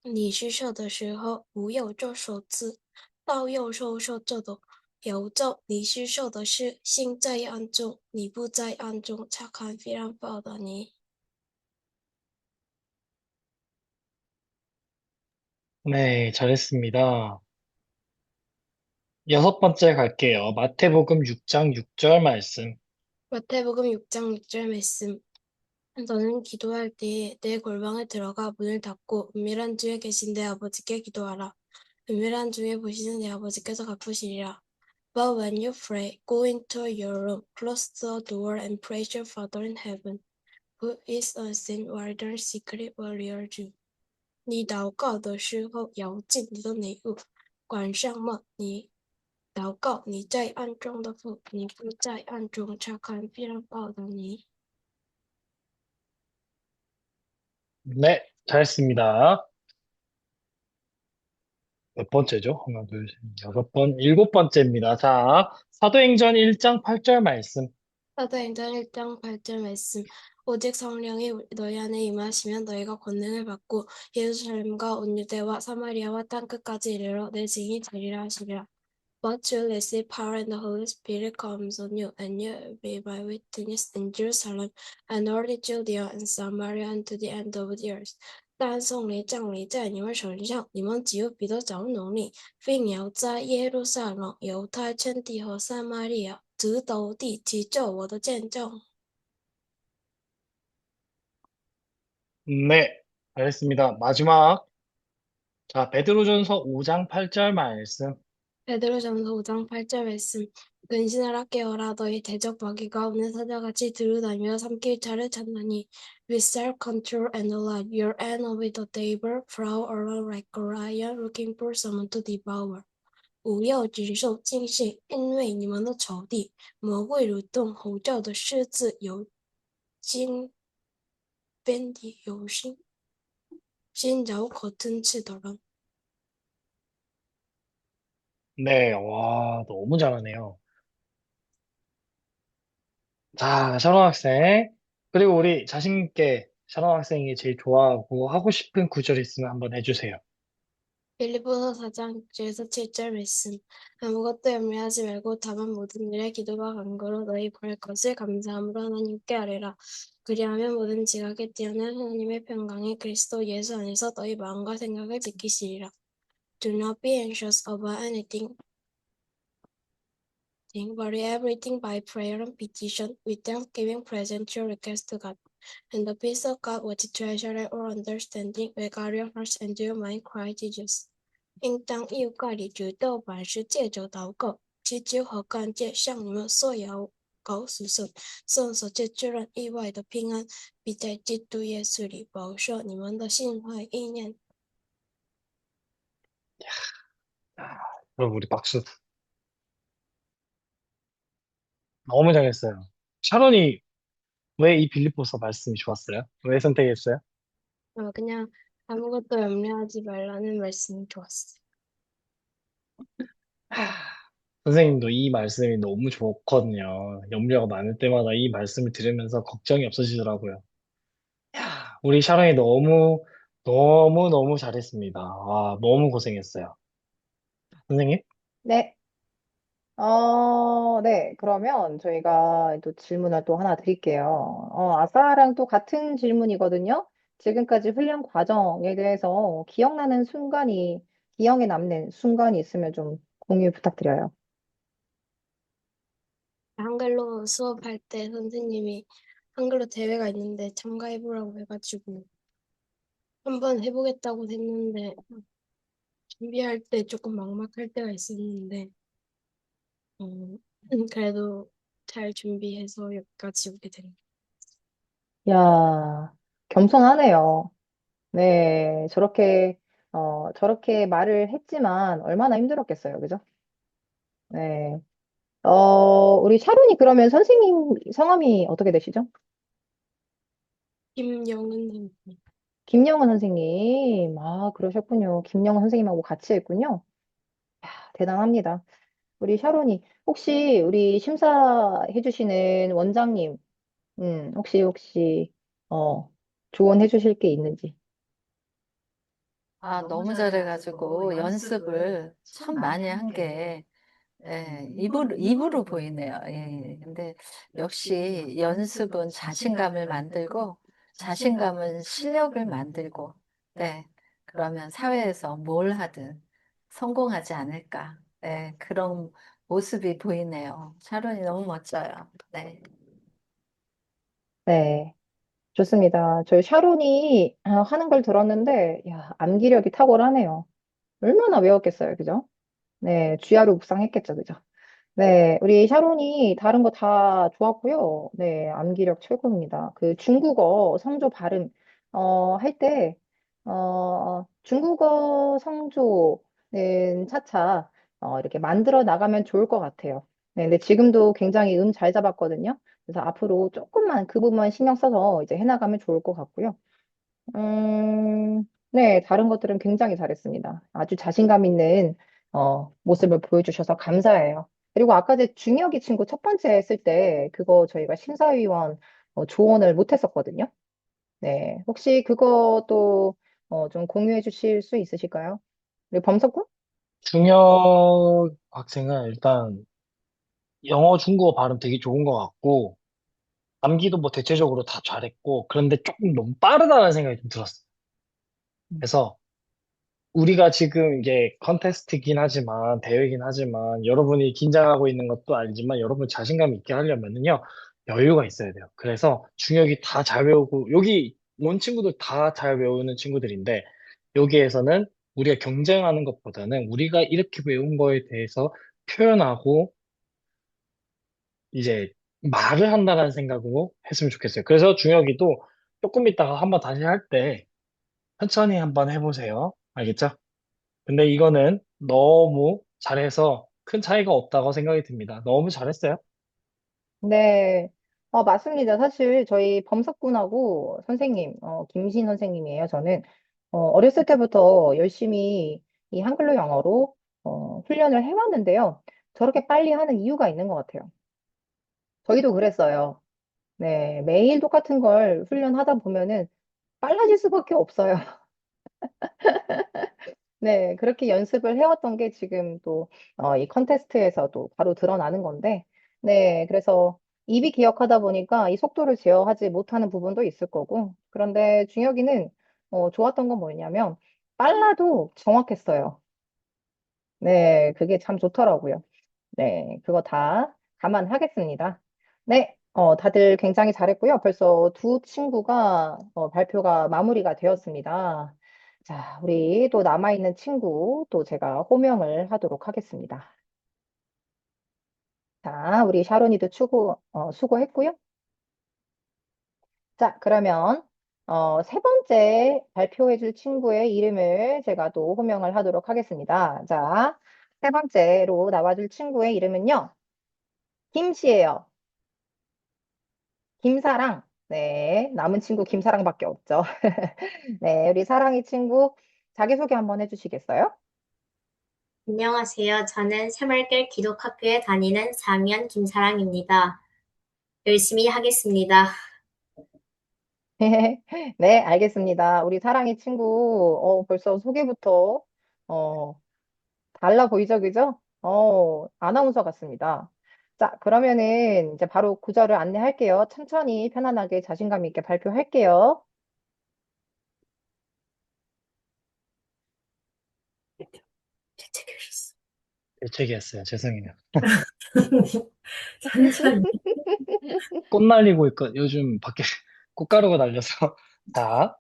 你施舍的时候，不要做手姿，倒要收受这的。有咒，你施受的是心在暗中，你不在暗中察看非常报的你。 네, 잘했습니다. 여섯 번째 갈게요. 마태복음 6장 6절 말씀. 마태복음 6장 6절 말씀. 너는 기도할 때에 내 골방에 들어가 문을 닫고 은밀한 중에 계신 내 아버지께 기도하라. 은밀한 중에 보시는 내 아버지께서 갚으시리라. But when you pray, go into your room, close the door, and praise your Father in heaven, who is unseen, while the secret will reward you. 你祷告的时候，要进你的内屋，关上门。你祷告，你在暗中的父，你不在暗中察看必然报的你。 네, 잘했습니다. 몇 번째죠? 하나, 둘, 셋, 여섯 번, 일곱 번째입니다. 자, 사도행전 1장 8절 말씀. 사도행전 1장 8절 말씀. 오직 성령이 너희 안에 임하시면 너희가 권능을 받고 예루살렘과 온 유대와 사마리아와 땅끝까지 이르러 내 증인이 되리라 하시리라. But you receive power and the Holy Spirit comes on you, and you will be my witness in Jerusalem and all the Judea and Samaria and to the end of the earth. 但圣灵降临在你们手上，你们只有彼得长能力，并要在耶路撒冷、犹太全地和撒玛利亚直到地极做我的见证。 네, 잘했습니다. 마지막. 자, 베드로전서 5장 8절 말씀. 베드로전서 5장 8절 말씀. 근신하라 깨어라 너희 대적 마귀가 오는 사자같이 두루다니며 삼킬 자를 찾나니 with self-control and a light your enemy the devil prowl around like a lion looking for someone to devour. 不要举手尽兴，因为你们的仇敌魔鬼如同吼叫的狮子，心变得有心，心绕口吞吃的人。 네, 와, 너무 잘하네요. 자, 샤론 학생. 그리고 우리 자신 있게 샤론 학생이 제일 좋아하고 하고 싶은 구절 있으면 한번 해주세요. 빌립보서 4장 6절에서 7절 말씀. 아무것도 염려하지 말고 다만 모든 일에 기도와 간구로 너희 구할 것을 감사함으로 하나님께 아뢰라. 그리하면 모든 지각에 뛰어난 하나님의 평강이 그리스도 예수 안에서 너희 마음과 생각을 지키시리라. Do not be anxious about anything, but in everything by prayer and petition, with thanksgiving present your request to God. And the peace of God, which treasures all understanding, will guard your hearts and your mind, Christ Jesus. 应当yêu盖里觉得凡事借着祷告、祈求和感谢，向你们所要告诉神，神所借自然意外的平安，必在基督耶稣里保守你们的心怀意念。 아, 그럼 우리 박수. 너무 잘했어요. 샤론이 왜 이 빌립보서 말씀이 좋았어요? 왜 선택했어요? 그냥 아무것도 염려하지 말라는 말씀이 좋았어요. 선생님도 이 말씀이 너무 좋거든요. 염려가 많을 때마다 이 말씀을 들으면서 걱정이 없어지더라고요. 우리 샤론이 너무 잘했습니다. 와, 너무 고생했어요. 선생님? 네. 네. 그러면 저희가 또 질문을 또 하나 드릴게요. 아까랑 또 같은 질문이거든요. 지금까지 훈련 과정에 대해서 기억에 남는 순간이 있으면 좀 공유 부탁드려요. 한글로 수업할 때 선생님이 한글로 대회가 있는데 참가해보라고 해가지고 한번 해보겠다고 했는데 준비할 때 조금 막막할 때가 있었는데 어, 그래도 잘 준비해서 여기까지 오게 된 야, 겸손하네요. 네. 저렇게 말을 했지만 얼마나 힘들었겠어요. 그죠? 네. 우리 샤론이 그러면 선생님 성함이 어떻게 되시죠? 김영은 선생님. 김영은 선생님. 아, 그러셨군요. 김영은 선생님하고 같이 했군요. 대단합니다. 우리 샤론이, 혹시 우리 심사해 주시는 원장님, 혹시, 어, 조언해 주실 게 있는지. 너무 잘해가지고 연습을 참 많이 한 게, 예, 입으로 보이네요. 예. 근데 역시 연습은 자신감을 만들고, 자신감은 실력을 만들고, 네. 그러면 사회에서 뭘 하든 성공하지 않을까. 예, 그런 모습이 보이네요. 샤론이 너무 멋져요. 네. 네. 좋습니다. 저희 샤론이 하는 걸 들었는데, 야, 암기력이 탁월하네요. 얼마나 외웠겠어요. 그죠? 네. 쥐야로 묵상했겠죠. 그죠? 네, 우리 샤론이 다른 거 다 좋았고요. 네, 암기력 최고입니다. 그 중국어 성조 발음, 할 때, 중국어 성조는 차차, 이렇게 만들어 나가면 좋을 것 같아요. 네, 근데 지금도 굉장히 잘 잡았거든요. 그래서 앞으로 조금만 그 부분만 신경 써서 이제 해나가면 좋을 것 같고요. 네, 다른 것들은 굉장히 잘했습니다. 아주 자신감 있는 모습을 보여주셔서 감사해요. 그리고 아까 제 중혁이 친구 첫 번째 했을 때 그거 저희가 심사위원 조언을 못 했었거든요. 네, 혹시 그것도 좀 공유해 주실 수 있으실까요? 우리 범석군? 중혁 학생은 일단 영어, 중국어 발음 되게 좋은 것 같고, 암기도 뭐 대체적으로 다 잘했고, 그런데 조금 너무 빠르다는 생각이 좀 들었어요. 그래서 우리가 지금 이게 컨테스트긴 하지만, 대회긴 하지만, 여러분이 긴장하고 있는 것도 알지만, 여러분 자신감 있게 하려면은요, 여유가 있어야 돼요. 그래서 중역이 다 잘 외우고, 여기 온 친구들 다 잘 외우는 친구들인데, 여기에서는 우리가 경쟁하는 것보다는 우리가 이렇게 외운 거에 대해서 표현하고, 이제 말을 한다는 생각으로 했으면 좋겠어요. 그래서 중혁이도 조금 있다가 한번 다시 할 때, 천천히 한번 해보세요. 알겠죠? 근데 이거는 너무 잘해서 큰 차이가 없다고 생각이 듭니다. 너무 잘했어요. 네. 맞습니다. 사실 저희 범석군하고 선생님, 김신 선생님이에요. 저는 어렸을 때부터 열심히 이 한글로 영어로 훈련을 해왔는데요. 저렇게 빨리 하는 이유가 있는 것 같아요. 저희도 그랬어요. 네, 매일 똑같은 걸 훈련하다 보면은 빨라질 수밖에 없어요. 네, 그렇게 연습을 해왔던 게 지금 또, 이 컨테스트에서도 바로 드러나는 건데, 네, 그래서 입이 기억하다 보니까 이 속도를 제어하지 못하는 부분도 있을 거고, 그런데 중혁이는, 좋았던 건 뭐냐면, 빨라도 정확했어요. 네, 그게 참 좋더라고요. 네, 그거 다 감안하겠습니다. 네, 다들 굉장히 잘했고요. 벌써 두 친구가 발표가 마무리가 되었습니다. 자, 우리 또 남아있는 친구 또 제가 호명을 하도록 하겠습니다. 자, 우리 샤론이도 수고했고요. 자, 그러면 세 번째 발표해줄 친구의 이름을 제가 또 호명을 하도록 하겠습니다. 자, 세 번째로 나와줄 친구의 이름은요, 김씨예요. 김사랑. 네, 남은 친구 김사랑밖에 없죠. 네, 우리 사랑이 친구 자기소개 한번 해주시겠어요? 안녕하세요. 저는 새mar길 기독학교에 다니는 4학년 김사랑입니다. 열심히 하겠습니다. 네, 알겠습니다. 우리 사랑이 친구, 벌써 소개부터, 어, 달라 보이죠, 그죠? 아나운서 같습니다. 자, 그러면은 이제 바로 구절을 안내할게요. 천천히 편안하게 자신감 있게 발표할게요. 대책이었어요. 죄송해요. 천천히. 꽃 날리고 있고, 요즘 밖에 꽃가루가 날려서. 자,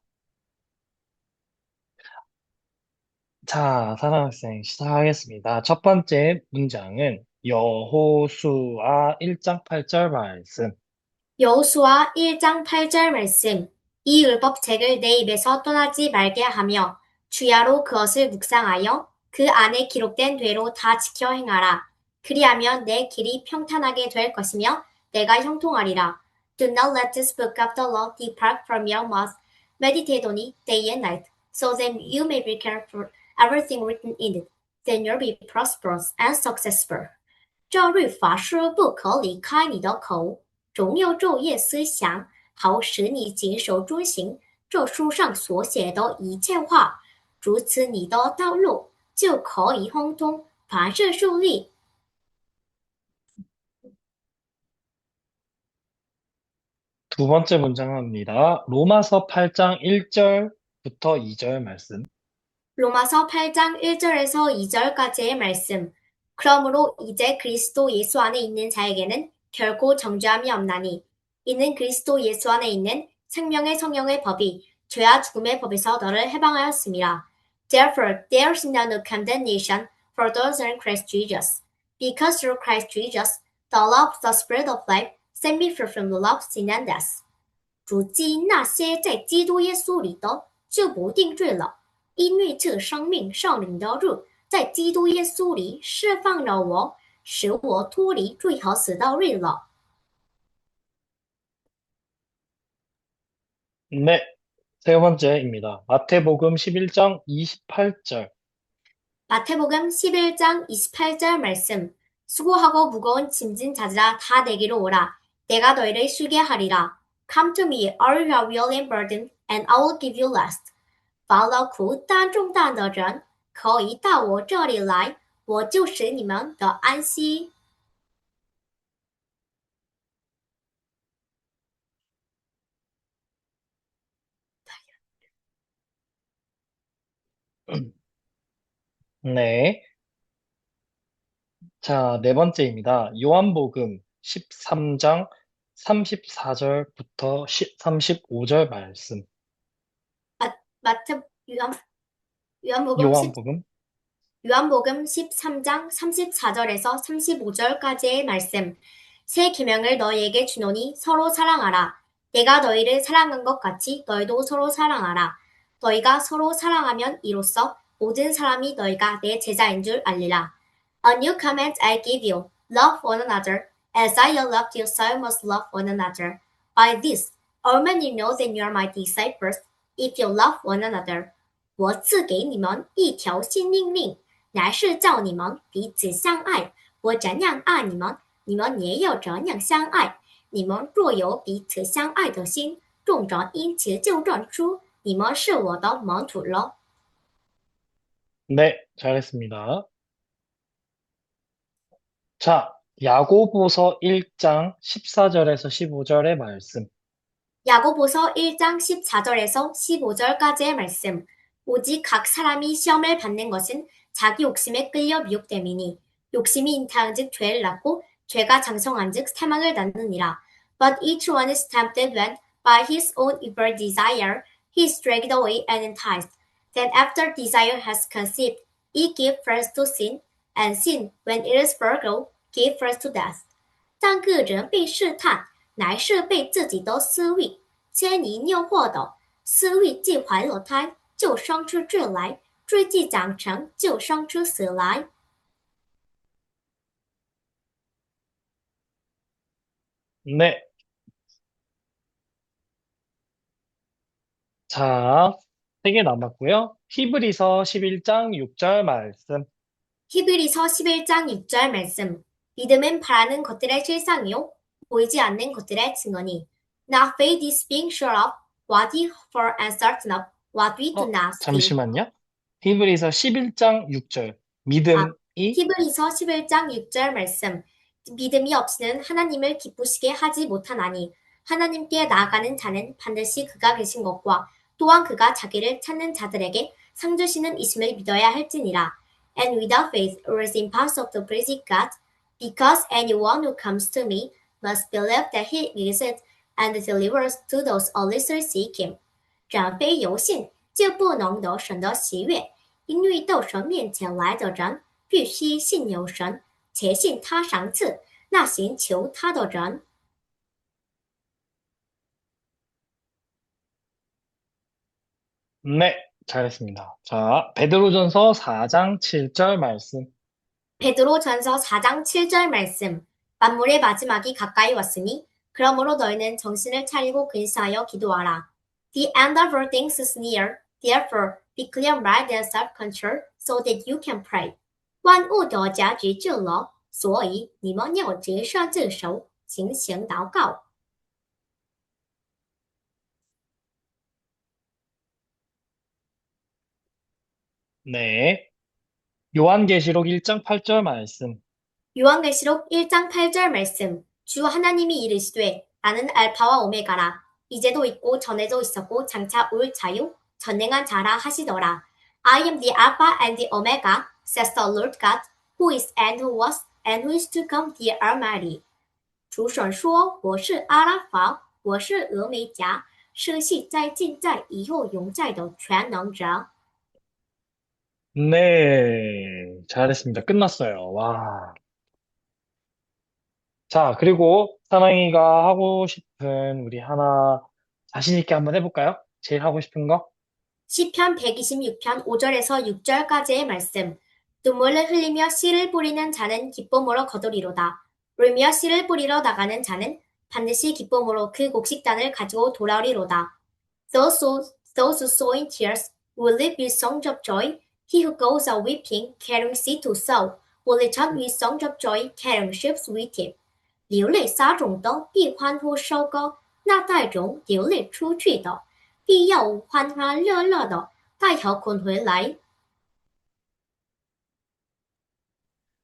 자, 사랑 학생 시작하겠습니다. 첫 번째 문장은 여호수아 1장 8절 말씀. 여호수아 1장 8절 말씀. 이 율법책을 내 입에서 떠나지 말게 하며 주야로 그것을 묵상하여 그 안에 기록된 대로 다 지켜 행하라. 그리하면 내 길이 평탄하게 될 것이며 내가 형통하리라. Do not let this book of the law depart from your mouth. Meditate on it day and night, so that you may be careful everything written in it. Then you'll be prosperous and successful. 这律法书不可离开你的口，总要昼夜思想，好使你谨守遵行这书上所写的一切话。如此，你的道路就可以亨通，凡事顺利。 두 번째 문장입니다. 로마서 8장 1절부터 2절 말씀. 로마서 8장 1절에서 2절까지의 말씀. 그러므로 이제 그리스도 예수 안에 있는 자에게는 결코 정죄함이 없나니 이는 그리스도 예수 안에 있는 생명의 성령의 법이 죄와 죽음의 법에서 너를 해방하였습니다. Therefore there is now no condemnation for those in Christ Jesus. Because through Christ Jesus, the law of the Spirit of life set me free from the law of sin and death. 如今那些在基督耶稣里的就不定罪了。因为这生命圣灵的日在基督耶稣里释放了我，使我脱离最好死的日了。 네, 세 번째입니다. 마태복음 11장 28절. 마태복음 11장 28절 말씀. 수고하고 무거운 짐진 자들아 다 내게로 오라. 내가 너희를 쉬게 하리라. Come to me, all who are weary and burdened, and I will give you rest. 凡劳苦担重担的人，可以到我这里来，我就使你们得安息。 네. 자, 네 번째입니다. 요한복음 13장 34절부터 35절 말씀. 마태 요한복음 10 요한복음 요한복음 13장 34절에서 35절까지의 말씀. 새 계명을 너희에게 주노니 서로 사랑하라. 내가 너희를 사랑한 것 같이 너희도 서로 사랑하라. 너희가 서로 사랑하면 이로써 모든 사람이 너희가 내 제자인 줄 알리라. A new command I give you, love one another, As I love you, so you must love one another. By this, all men will know that you are my disciples, if you love one another. 我赐给你们一条新命令，乃是叫你们彼此相爱。我怎样爱你们，你们也要怎样相爱。你们若有彼此相爱的心，众人因此就认出你们是我的门徒了。 네, 잘했습니다. 자, 야고보서 1장 14절에서 15절의 말씀. 야고보서 1장 14절에서 15절까지의 말씀. 오직 각 사람이 시험을 받는 것은 자기 욕심에 끌려 미혹됨이니 욕심이 잉타한즉 죄를 낳고 죄가 장성한즉 사망을 낳느니라. But each one is tempted when by his own evil desire he is dragged away and enticed. Then after desire has conceived, it gives birth to sin, and sin, when it is full grown, gives birth to death. 但个人被试探，乃是被自己的私欲牵引诱惑的。私欲既怀了胎，就生出罪来；罪既长成，就生出死来。 네. 자, 3개 남았고요. 히브리서 11장 6절 말씀. 히브리서 11장 6절 말씀. 믿음은 바라는 것들의 실상이요 보이지 않는 것들의 증언이. Now faith is being sure of what we hope for and certain of what we do not see. 잠시만요. 히브리서 11장 6절. 믿음이 히브리서 11장 6절 말씀. 믿음이 없이는 하나님을 기쁘시게 하지 못하나니 하나님께 나아가는 자는 반드시 그가 계신 것과 또한 그가 자기를 찾는 자들에게 상 주시는 이심을 믿어야 할지니라. And without faith it is impossible to please God, because anyone who comes to me must believe that he exists and delivers to those who earnestly seek him. 人非有信，就不能得神的喜悦，因为到神面前来的人必须信有神，且信他赏赐那寻求他的人。 네, 잘했습니다. 자, 베드로전서 4장 7절 말씀. 베드로전서 4장 7절 말씀. 만물의 마지막이 가까이 왔으니 그러므로 너희는 정신을 차리고 근사하여 기도하라. The end of all things is near. Therefore, be clear-minded and self-controlled, so that you can pray. 万物的结局至了，所以你们要洁身自守，警醒祷告。 네. 요한계시록 1장 8절 말씀. 요한계시록 1장 8절 말씀. 주 하나님이 이르시되 나는 알파와 오메가라. 이제도 있고 전에도 있었고 장차 올 자요 전능한 자라 하시더라. I am the Alpha and the Omega, says the Lord God, who is and who was and who is to come, the Almighty. 主神说：“我是阿拉法，我是俄梅戛，是现在、今在、以后永在的全能者。” 네, 잘했습니다. 끝났어요. 와. 자, 그리고 사랑이가 하고 싶은 우리 하나 자신 있게 한번 해볼까요? 제일 하고 싶은 거? 시편 126편 5절에서 6절까지의 말씀. 눈물을 흘리며 씨를 뿌리는 자는 기쁨으로 거두리로다. 울며 씨를 뿌리러 나가는 자는 반드시 기쁨으로 그 곡식단을 가지고 돌아오리로다. Those who sow in tears will reap with songs of joy. He who goes out weeping, carrying seed to sow, will return with songs of joy, carrying sheaves with him. 流泪撒种的必欢呼收割，那带种流泪出去的必要欢欢乐乐的带条捆回来。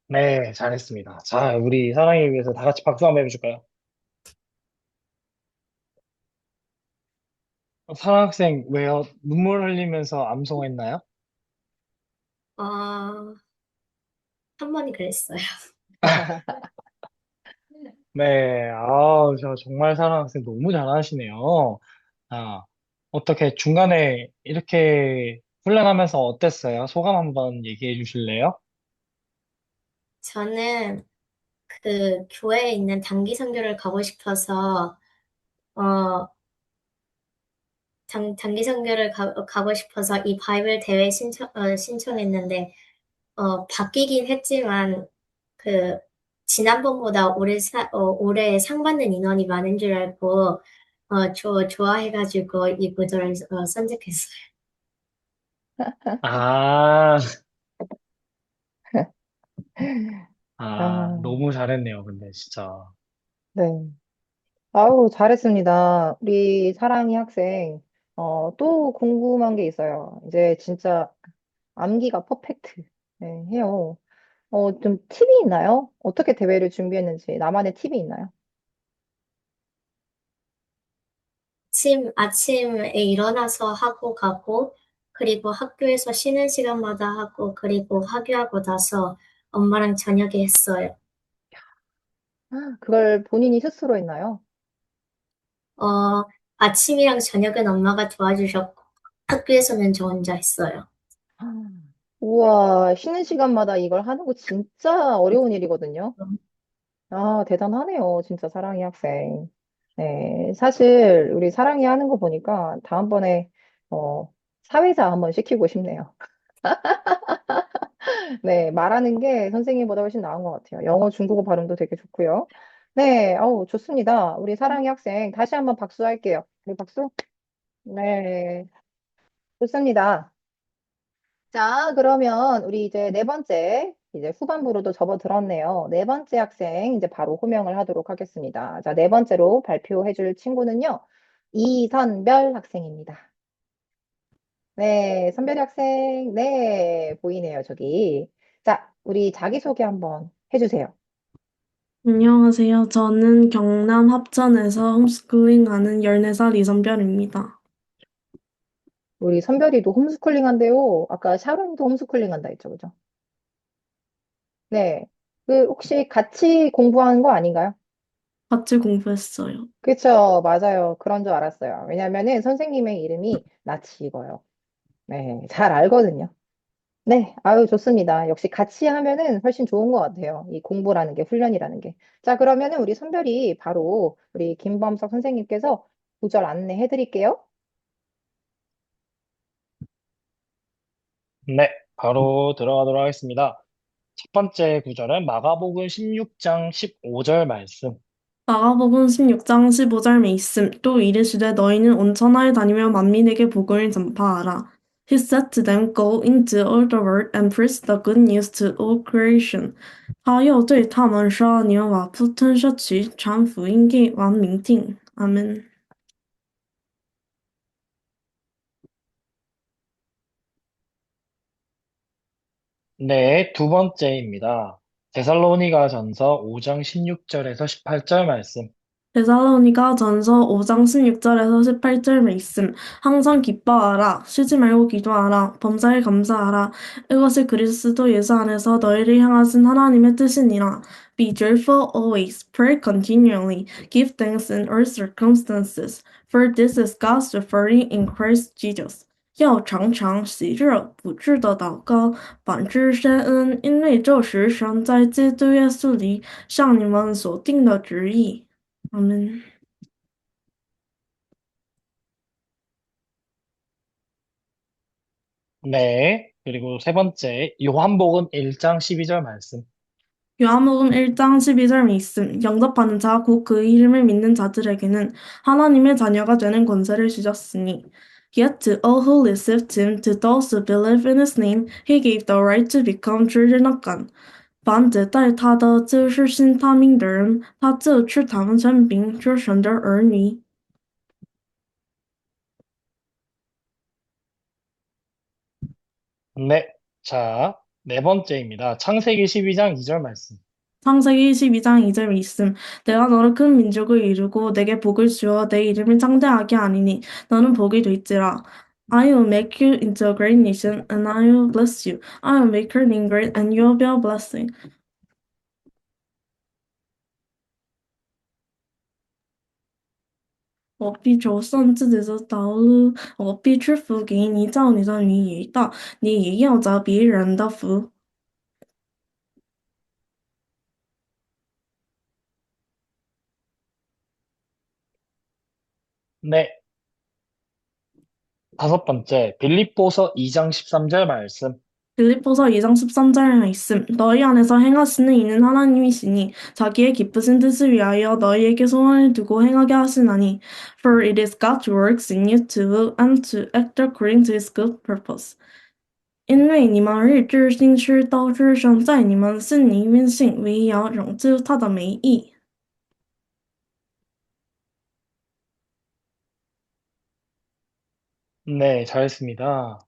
네, 잘했습니다. 자, 우리 사랑이 위해서 다 같이 박수 한번 해줄까요? 사랑 학생, 왜요? 눈물 흘리면서 암송했나요? 한 번이 그랬어요. 네, 저 정말 사랑 학생 너무 잘하시네요. 아, 어떻게 중간에 이렇게 훈련하면서 어땠어요? 소감 한번 얘기해 주실래요? 저는 그 교회에 있는 단기 선교를 가고 싶어서 어, 단기 선교를 가고 싶어서 이 바이블 대회 신청했는데 바뀌긴 했지만 그 지난번보다 올해 상 받는 인원이 많은 줄 알고, 좋아해가지고 이 구조를 선택했어요. 아, 아, 너무 잘했네요, 근데 진짜. 네. 아우, 잘했습니다. 우리 사랑이 학생. 또 궁금한 게 있어요. 이제 진짜 암기가 퍼펙트. 네, 해요. 좀 팁이 있나요? 어떻게 대회를 준비했는지 나만의 팁이 있나요? 아침에 일어나서 하고 가고, 그리고 학교에서 쉬는 시간마다 하고, 그리고 학교하고 나서 엄마랑 저녁에 했어요. 그걸 본인이 스스로 했나요? 어, 아침이랑 저녁은 엄마가 도와주셨고, 학교에서는 저 혼자 했어요. 우와, 쉬는 시간마다 이걸 하는 거 진짜 어려운 일이거든요. 아, 대단하네요. 진짜 사랑이 학생. 네, 사실 우리 사랑이 하는 거 보니까 다음번에 사회자 한번 시키고 싶네요. 네, 말하는 게 선생님보다 훨씬 나은 것 같아요. 영어, 중국어 발음도 되게 좋고요. 네, 좋습니다. 우리 사랑이 학생 다시 한번 박수할게요. 우리 박수. 네, 좋습니다. 자, 그러면 우리 이제 네 번째, 이제 후반부로도 접어들었네요. 네 번째 학생 이제 바로 호명을 하도록 하겠습니다. 자, 네 번째로 발표해 줄 친구는요, 이선별 학생입니다. 네, 선별이 학생, 네, 보이네요, 저기. 자, 우리 자기소개 한번 해주세요. 안녕하세요. 저는 경남 합천에서 홈스쿨링하는 14살 이선별입니다. 우리 선별이도 홈스쿨링 한대요. 아까 샤론도 홈스쿨링 한다 했죠, 그죠? 네. 그, 혹시 같이 공부하는 거 아닌가요? 같이 공부했어요. 그쵸, 맞아요. 그런 줄 알았어요. 왜냐면은 선생님의 이름이 나치익어요. 네, 잘 알거든요. 네, 아유, 좋습니다. 역시 같이 하면은 훨씬 좋은 것 같아요. 이 공부라는 게, 훈련이라는 게. 자, 그러면은 우리 선별이 바로 우리 김범석 선생님께서 구절 안내해 드릴게요. 네, 바로 들어가도록 하겠습니다. 첫 번째 구절은 마가복음 16장 15절 말씀. 마가복음 16장 15절 말씀 또 이르시되 너희는 온 천하에 다니며 만민에게 복음을 전파하라. He said to them, Go into all the world and preach the good news to all creation. 他又对他们说：“你们把福音社区传福音给万民听。”阿门。 네, 두 번째입니다. 데살로니가전서 5장 16절에서 18절 말씀. 데살로니가 전서 5장 16절에서 18절 말씀. 항상 기뻐하라. 쉬지 말고 기도하라. 범사에 감사하라. 이것이 그리스도 예수 안에서 너희를 향하신 하나님의 뜻이니라. Be joyful always. Pray continually. Give thanks in all circumstances. For this is God's authority in Christ Jesus. 要常常喜热不住的祷告，反之深恩，因为这是神在基督耶稣里向你们所定的旨意。아멘. 네, 그리고 세 번째, 요한복음 1장 12절 말씀. 요한복음 1장 12절 말씀. 영접하는 자, 곧 그 이름을 믿는 자들에게는 하나님의 자녀가 되는 권세를 주셨으니. Yet to all who received him, to those who believe in his name, he gave the right to become children of God. 凡指待他的就是信他名的人，他就赐他们权柄，做神的儿女。 네, 자, 네 번째입니다. 창세기 12장 2절 말씀. 창세기 12장 2절 말씀. 내가 너를 큰 민족을 이루고 내게 복을 주어 내 이름을 창대하게 하리니 너는 복이 될지라. I will make you into a great nation and I will bless you. I will make your name great and you will be a blessing. 我必祝圣自己的道路，我必祝福给你，照你的名义道，你也要找别人的福。네, 다섯 번째, 빌립보서 2장 13절 말씀. 빌립보서 2장 13절 말씀 너희 안에서 행하시는 이는 하나님이시니 자기의 기쁘신 뜻을 위하여 너희에게 소원을 두고 행하게 하시나니 For it is God who works in you to will and to act according to his good purpose. 因为你们日志行事都是神在你们心里运行，为要永就他的美意。 네, 잘했습니다.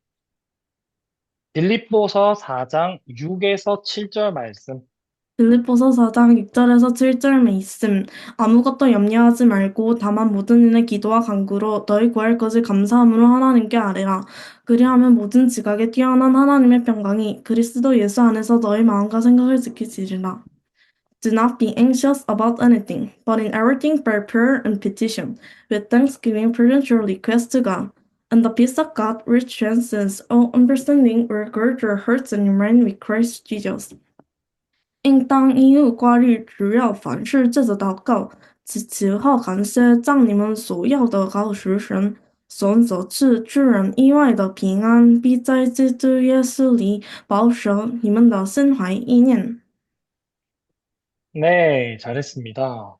빌립보서 4장 6에서 7절 말씀. 빌립보서 4장 6절에서 7절 말씀 아무것도 염려하지 말고 다만 모든 일에 기도와 간구로 너희 구할 것을 감사함으로 하나님께 아뢰라. 그리하면 모든 지각에 뛰어난 하나님의 평강이 그리스도 예수 안에서 너희 마음과 생각을 지키시리라. Do not be anxious about anything, but in everything by prayer and petition, with thanksgiving present your requests to God. And the peace of God, which transcends all understanding, will guard your hearts and your mind with Christ Jesus. 应当一无挂虑，只要凡事借着祷告，祈求和感谢，将你们所要的告诉神，所所赐之人意外的平安，必在基督耶稣里保守你们的心怀意念。네, 잘했습니다.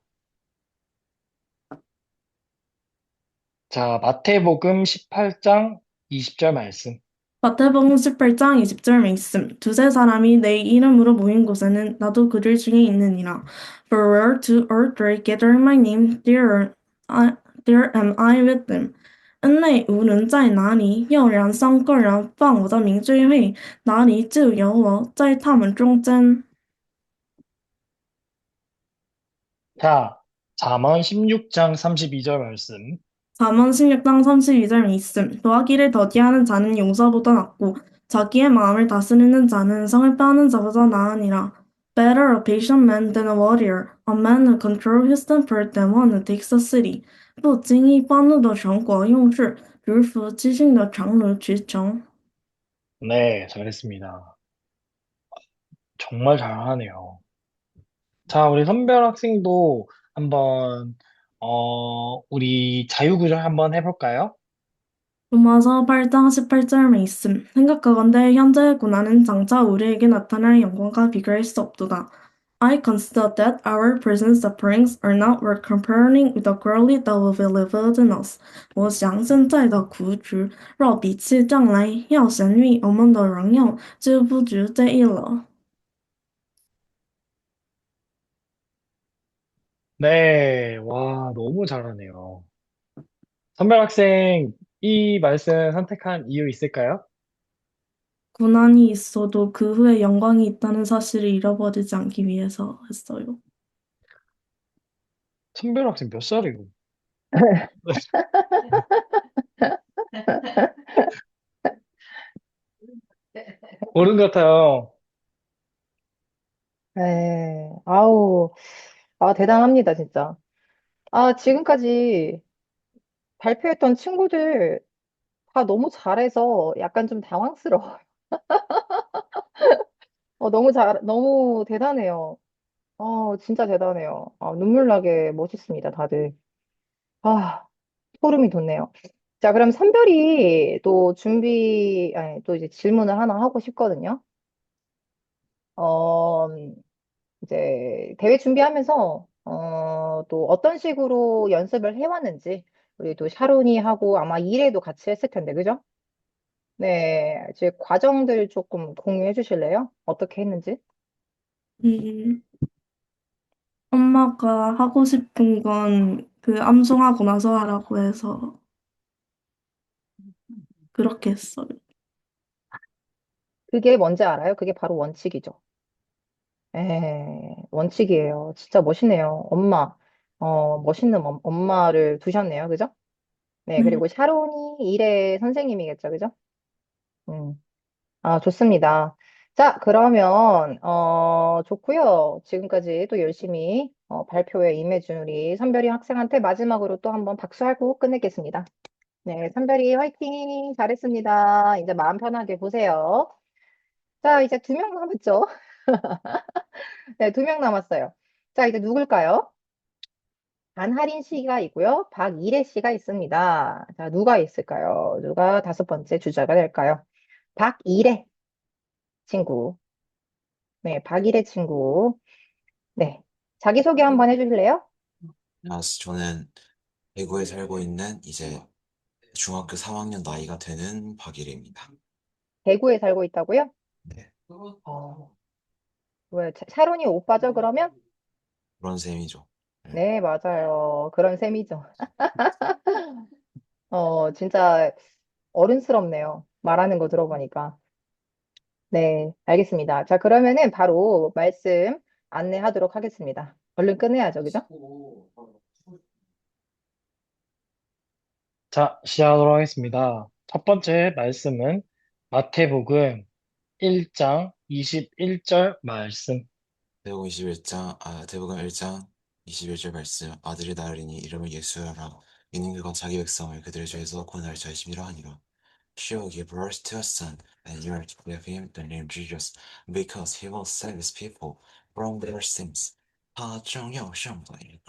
자, 마태복음 18장 20절 말씀. 마태복음 18장 20절 말씀 두세 사람이 내 이름으로 모인 곳에는 나도 그들 중에 있느니라. For where two or three gather in my name, there am I with them. 恩内无论在哪里，有人三个人放我的名聚会，哪里就有我在他们中间。 자, 잠언 16장 32절 말씀. 잠언 16장 32절 말씀 노하기를 더디하는 자는 용사보다 낫고 자기의 마음을 다스리는 자는 성을 빼앗는 자보다 나으니라. Better a patient man than a warrior, a man who controls his temper than one who takes a city. 不经意暴怒的成果用事，如服七星的长路取成。 네, 잘했습니다. 정말 잘하네요. 자, 우리 선별 학생도 한번, 우리 자유구절 한번 해볼까요? 로마서 8장 18절 말씀 생각하건대 현재의 고난은 장차 우리에게 나타날 영광과 비교할 수 없도다. I consider that our present sufferings are not worth comparing with the glory that will be revealed in us. 我想现在的苦楚，若比起将来要显为我们的荣耀，就不值这一了。 네, 와, 너무 잘하네요. 선별 학생, 이 말씀 선택한 이유 있을까요? 고난이 있어도 그 후에 영광이 있다는 사실을 잃어버리지 않기 위해서 했어요. 선별 학생 몇 살이고? 어른 같아요. 네, 아우, 대단합니다, 진짜. 지금까지 발표했던 친구들 다 너무 잘해서 약간 좀 당황스러워. 너무 대단해요. 진짜 대단해요. 눈물 나게 멋있습니다, 다들. 아, 소름이 돋네요. 자, 그럼 선별이 아니, 또 이제 질문을 하나 하고 싶거든요. 어, 이제 대회 준비하면서, 또 어떤 식으로 연습을 해왔는지, 우리 또 샤론이 하고 아마 일에도 같이 했을 텐데, 그죠? 네, 제 과정들 조금 공유해 주실래요? 어떻게 했는지? 음, 엄마가 하고 싶은 건 그 암송하고 나서 하라고 해서 그렇게 했어요. 그게 뭔지 알아요? 그게 바로 원칙이죠. 원칙이에요. 진짜 멋있네요. 멋있는 엄마를 두셨네요. 그죠? 네, 네. 그리고 샤론이 일의 선생님이겠죠. 그죠? 음, 좋습니다. 자, 그러면, 좋고요. 지금까지 또 열심히 발표에 임해준 우리 선별이 학생한테 마지막으로 또 한번 박수하고 끝내겠습니다. 네, 선별이 화이팅! 잘했습니다. 이제 마음 편하게 보세요. 자, 이제 2명 남았죠? 네, 2명 남았어요. 자, 이제 누굴까요? 안하린 씨가 있고요. 박이래 씨가 있습니다. 자, 누가 있을까요? 누가 5번째 주자가 될까요? 박이래. 친구. 네, 박일의 친구. 네. 자기소개 한번 해주실래요? 안녕하세요. 저는 대구에 살고 있는 이제 중학교 3학년 나이가 되는 박일입니다. 대구에 살고 있다고요? 네, 어, 왜, 샤론이 오빠죠, 그러면? 그런 셈이죠. 네. 네, 맞아요. 그런 셈이죠. 진짜 어른스럽네요. 말하는 거 들어보니까. 네, 알겠습니다. 자, 그러면은 바로 말씀 안내하도록 하겠습니다. 얼른 끝내야죠, 그죠? 자, 시작하도록 하겠습니다. 첫 번째 말씀은 마태복음 1장 21절 말씀. 대복음 1장 21절 말씀. 아들이 낳으리니 이름을 예수여라. 이는 그가 자기 백성을 그들의 죄에서 구원할 자이심이라 하니라. She will give birth to a son, and you are to give him the name Jesus, because he will save his people from their sins. 他将要向百姓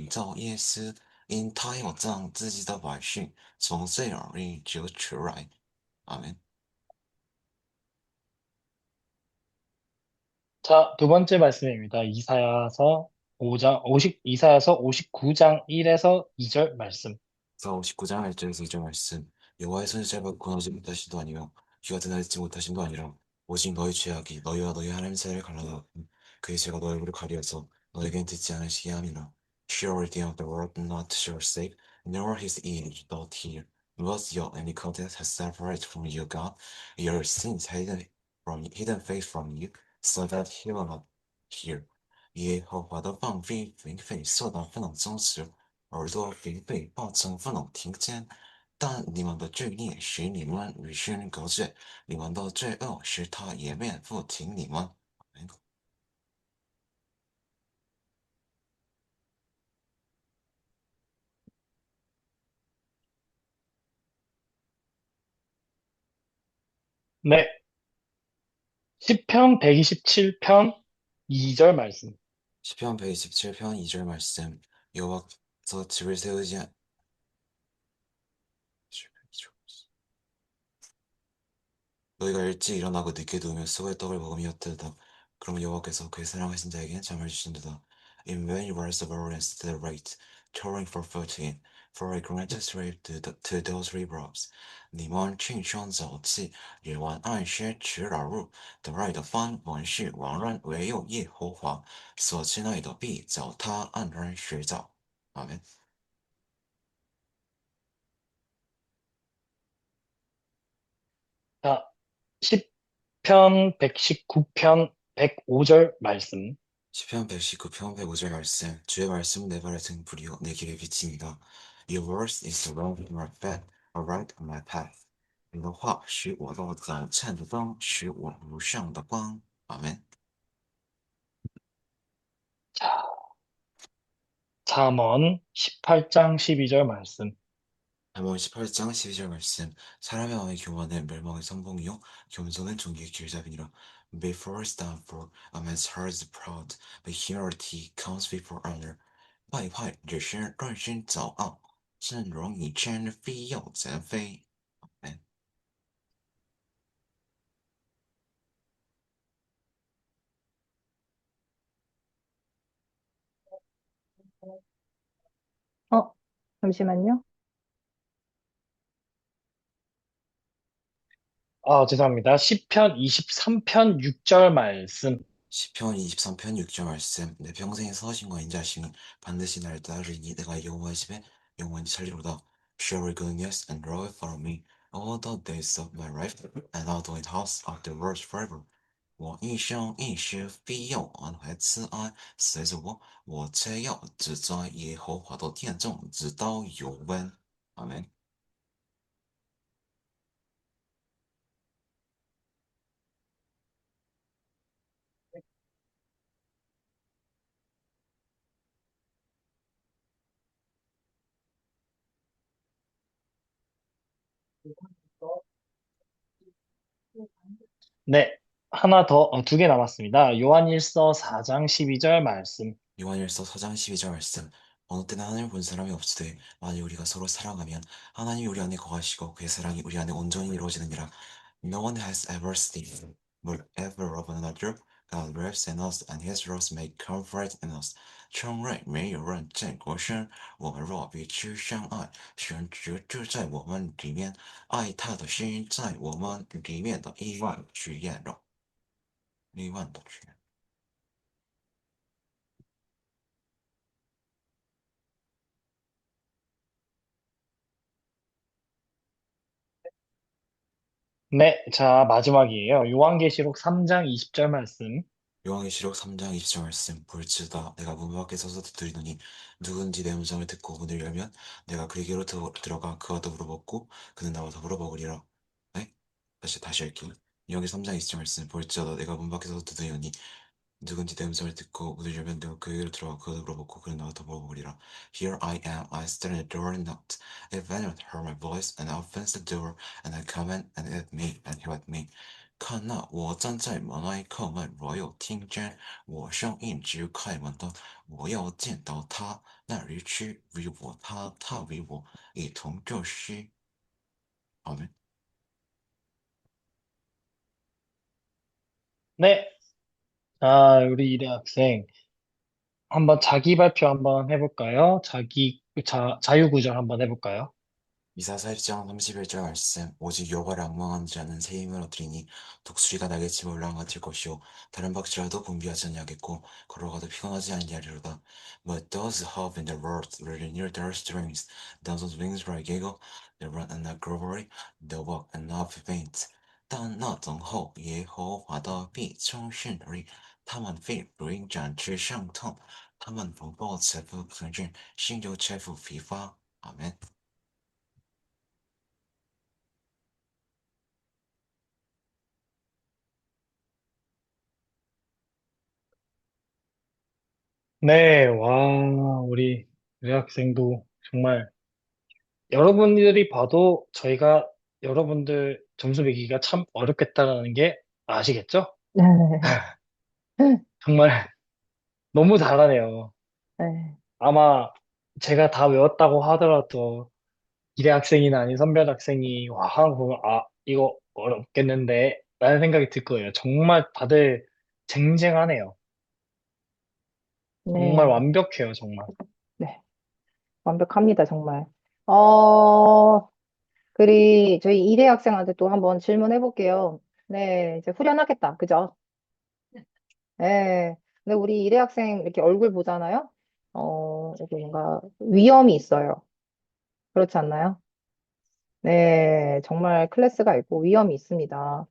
做耶稣，因他要将自己的百姓从罪而令救出来。阿门。 자, 두 번째 말씀입니다. 이사야서 59장 1에서 2절 말씀. 59장 1절에서 2절 말씀. 여호와의 손이 짧아 구원하지 못하심도 아니요 귀가 드나들지 못하심도 아니라 오직 너희 죄악이 너희와 너희 하나님 사이를 갈라놓고 그의 죄가 너희 얼굴을 가리어서 너희에게는 듣지 않으시게 함이라. Surely the of the world not to your sake, nor his ear doth hear. Was your iniquity has separated from you, God, your sins hidden face from you, so that he will not hear. 耶和华的膀臂并非受到不能忠实，耳朵并非暴政不能听见，但你们的罪孽使你们与世人隔绝，你们的罪恶使他掩面不听你们。 네, 시편 127편 2절 말씀. 시편 127편 2절 말씀. 여호와께서 집을 세우지 않... 너희가 일찍 일어나고 늦게 누우며 썩을 떡을 먹음이었다. 그럼 여호와께서 그의 사랑하신 자에게 잠을 주신도다. In vain you rise over against the right, toiling for footing, for I granted sleep to those rebels. 你们听劝走气，野蛮暗些直而入，得来的方文是枉然，唯有耶和华所亲爱的必找他安然睡觉。阿门。 자, 시편 119편 105절 말씀. 시편 119편 105절 말씀. 주의 말씀은 내 발의 등불이요 내 길의 빛입니다. Your words is a lamp in my bed, a light on my path. 你的话使我的路上的灯，使我路上的光。阿门。 자, 잠언 18장 12절 말씀. 잠언 18장 12절 말씀. 사람의 마음의 교만은 멸망의 선봉이요 겸손은 존귀의 길잡이니라. Before is downfall, a man's heart is proud, but humility comes before honor. 败坏只是乱心骄傲，阵容以真必有贼非。阿门。 어, 잠시만요. 죄송합니다. 시편 23편 6절 말씀. 시편 23편 6절 말씀. 내 평생의 서신과 인자심은 반드시 나를 따르리니 내가 여호와의 집에 영원히 살리로다. Surely goodness and love follow me all the days of my life, and I'll dwell in the house of the Lord forever. 我一生一世必有恩惠慈爱，随着我，我却要只在耶和华的殿中直到永远。阿门。 네, 하나 더, 두 개 남았습니다. 요한일서 4장 12절 말씀. 요한일서 4장 12절 말씀. 어느 때는 하나님을 본 사람이 없으되 만일 우리가 서로 사랑하면 하나님이 우리 안에 거하시고 그의 사랑이 우리 안에 온전히 이루어지느니라. No one has ever seen whatever of another. God lives in us, and His words make comfort in us. 从来没有人见过神，我们若彼此相爱，神只住在我们里面，爱他的心在我们里面的亿万的去愿。네, 자, 마지막이에요. 요한계시록 3장 20절 말씀. 요한계시록 3장 20절 말씀 볼지어다 내가 문 밖에 서서 두드리노니 누구든지 내 음성을 듣고 문을 열면 내가 그에게로 들어가 그와 더불어 먹고 그는 나와 더불어 먹으리라. 네? 다시 할게요. 요한계시록 3장 20절 말씀 볼지어다 내가 문 밖에 서서 두드리노니 누구든지 내 음성을 듣고 문을 열면 내가 그에게로 들어가 그와 더불어 먹고 그는 나와 더불어 먹으리라. Here I am, I stand at the door and knock. If anyone heard my voice and opens the door and I come in and eat me and he with me. 看哪，我站在门外叩门，我有进到他那里去，与我他为我，一同就绪。아멘。 네, 자, 우리 이대 학생 한번 자기 발표 한번 해볼까요? 자유구절 한번 해볼까요? 이사사 1장 31절 말씀 오직 여호와를 앙망하는 자는 새 힘을 얻으리니 독수리가 날개 치며 올라간 같을 것이요 다른 박질라도 분비하지 아니하겠고 걸어가도 피곤하지 아니하리로다. But those who hope in the Lord will renew their strength. Those whose wings are like eagle, they run and not grow weary, they walk and not faint. 但那等候耶和华的必冲训而已，他们必如鹰展翅上腾，他们风暴且不可惧，心就切腹疲乏。阿门。네, 와, 우리 이대 학생도 정말 여러분들이 봐도 저희가 여러분들 점수 매기기가 참 어렵겠다라는 게 아시겠죠? 정말 너무 잘하네요. 네. 아마 제가 다 외웠다고 하더라도 기대 학생이나 아닌 선별 학생이 와, 하는 거 보면 이거 어렵겠는데 라는 생각이 들 거예요. 정말 다들 쟁쟁하네요. 정말 네. 완벽해요, 정말. 네. 완벽합니다, 정말. 저희 이대 학생한테 또 한번 질문해 볼게요. 네, 이제 후련하겠다. 그죠? 네. 근데 우리 이대 학생 이렇게 얼굴 보잖아요? 이게 뭔가 위험이 있어요. 그렇지 않나요? 네, 정말 클래스가 있고 위험이 있습니다.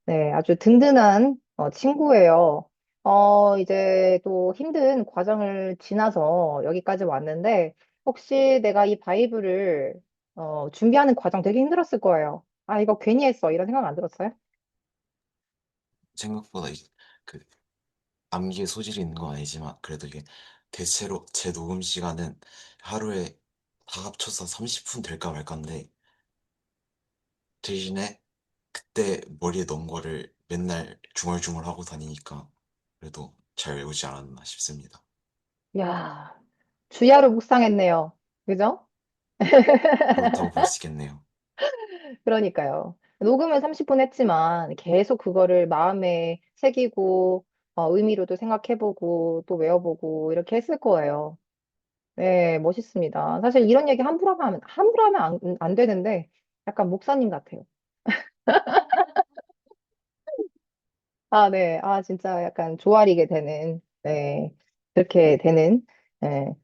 네, 아주 든든한 친구예요. 이제 또 힘든 과정을 지나서 여기까지 왔는데, 혹시 내가 이 바이블을 준비하는 과정 되게 힘들었을 거예요. 아, 이거 괜히 했어. 이런 생각 안 들었어요? 생각보다 그 암기에 소질이 있는 건 아니지만 그래도 이게 대체로 제 녹음 시간은 하루에 다 합쳐서 30분 될까 말까인데 대신에 그때 머리에 넣은 거를 맨날 중얼중얼 하고 다니니까 그래도 잘 외우지 않았나 싶습니다. 야, 주야로 묵상했네요. 그죠? 그렇다고 볼 수 있겠네요. 그러니까요. 녹음은 30분 했지만 계속 그거를 마음에 새기고 의미로도 생각해보고 또 외워보고 이렇게 했을 거예요. 네, 멋있습니다. 사실 이런 얘기 함부로 하면 안 되는데 약간 목사님 같아요. 아, 네. 아, 진짜 약간 조아리게 되는, 네. 그렇게 되는, 네,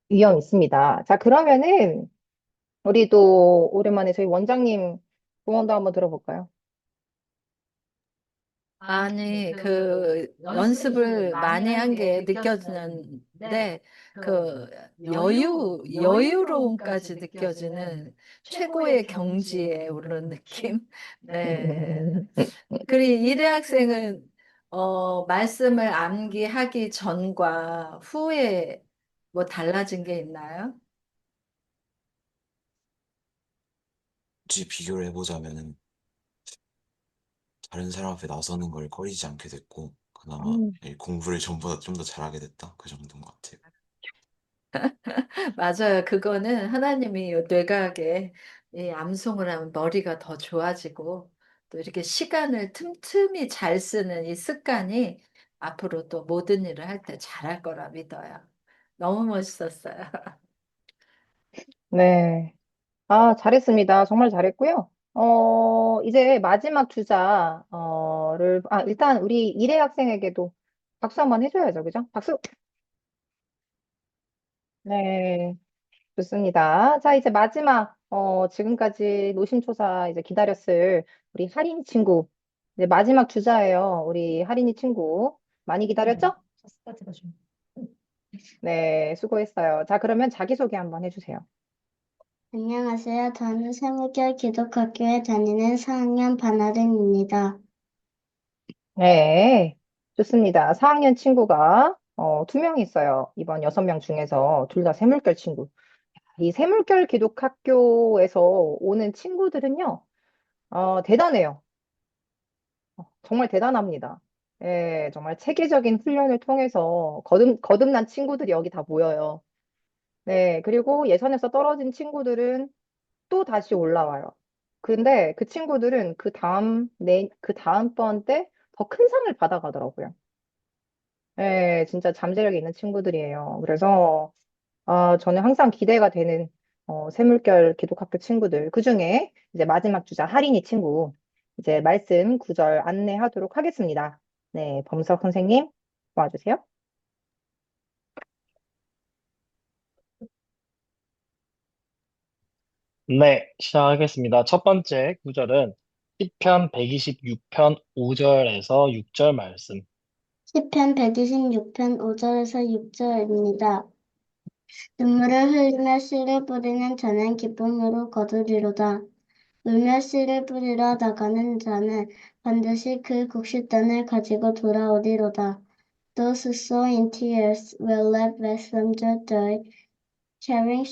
위험 있습니다. 자, 그러면은 우리 또 오랜만에 저희 원장님 응원도 한번 들어볼까요? 아니, 그 연습을 많이 한 게 느껴지는데, 그 여유로움까지 느껴지는 최고의 경지에 오르는 느낌? 네. 그리고 이대 학생은, 말씀을 암기하기 전과 후에 뭐 달라진 게 있나요? 굳이 비교를 해보자면은 다른 사람 앞에 나서는 걸 꺼리지 않게 됐고 그나마 음, 이 공부를 전보다 좀 더 잘하게 됐다 그 정도인 것 같아요. 맞아요. 그거는 하나님이 뇌각에 이 암송을 하면 머리가 더 좋아지고 또 이렇게 시간을 틈틈이 잘 쓰는 이 습관이 앞으로 또 모든 일을 할 때 잘할 거라 믿어요. 너무 멋있었어요. 네. 아, 잘했습니다. 정말 잘했고요. 이제 마지막 일단 우리 이래 학생에게도 박수 한번 해줘야죠. 그죠? 박수! 네. 좋습니다. 자, 이제 마지막, 지금까지 노심초사 이제 기다렸을 우리 하린 친구. 이제 마지막 주자예요. 우리 하린이 친구. 많이 기다렸죠? 네, 수고했어요. 자, 그러면 자기소개 한번 해주세요. 안녕하세요. 저는 세무결 기독학교에 다니는 4학년 반아름입니다. 네, 좋습니다. 4학년 친구가, 2명 있어요. 이번 6명 중에서 둘 다 세물결 친구. 이 세물결 기독학교에서 오는 친구들은요, 대단해요. 정말 대단합니다. 예, 정말 체계적인 훈련을 통해서 거듭난 친구들이 여기 다 모여요. 네, 그리고 예선에서 떨어진 친구들은 또 다시 올라와요. 근데 그 친구들은 그 다음번 때 더 큰 상을 받아가더라고요. 예, 진짜 잠재력이 있는 친구들이에요. 그래서, 저는 항상 기대가 되는, 샘물결 기독학교 친구들. 그중에 이제 마지막 주자 할인이 친구. 이제 말씀 구절 안내하도록 하겠습니다. 네, 범석 선생님, 도와주세요. 네, 시작하겠습니다. 첫 번째 구절은 시편 126편 5절에서 6절 말씀. 시편 126편 5절에서 6절입니다. 눈물을 흘리며 씨를 뿌리는 자는 기쁨으로 거두리로다. 울며 씨를 뿌리러 나가는 자는 반드시 그 곡식단을 가지고 돌아오리로다. Those who sow in tears will laugh with some joy, carrying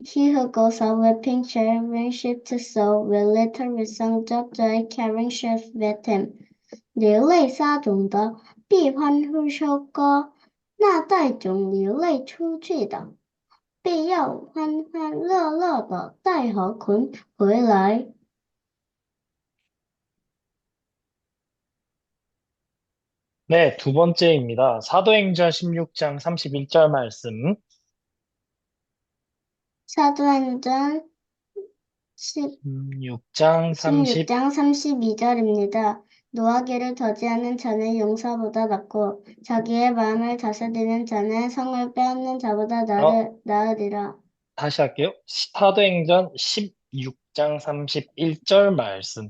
he who goes out weeping, carrying sheep to sow, will return with songs of joy, carrying sheep with him. 流泪撒种的必欢呼收割，那带种流泪出去的，必要欢欢乐乐的带禾捆回来。 네, 두 번째입니다. 사도행전 16장 31절 말씀. 사도행전 16장 16장 32절입니다. 노하기를 더디하는 자는 용사보다 낫고 자기의 마음을 다스리는 자는 성을 빼앗는 자보다 나으리라. 다시 할게요. 사도행전 16장 31절 말씀.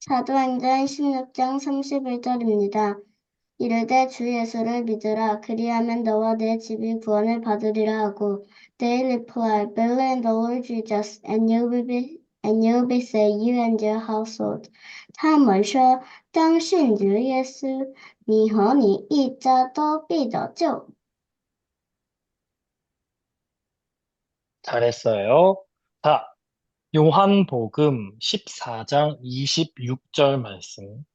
사도행전 16장 31절입니다. 이르되 주 예수를 믿으라. 그리하면 너와 내 집이 구원을 받으리라 하고, They replied, Believe in the Lord Jesus, and you will be saved, you and your household. 他们说，当信主耶稣，你和你一家都必得救。 잘했어요. 자, 요한복음 14장 26절 말씀.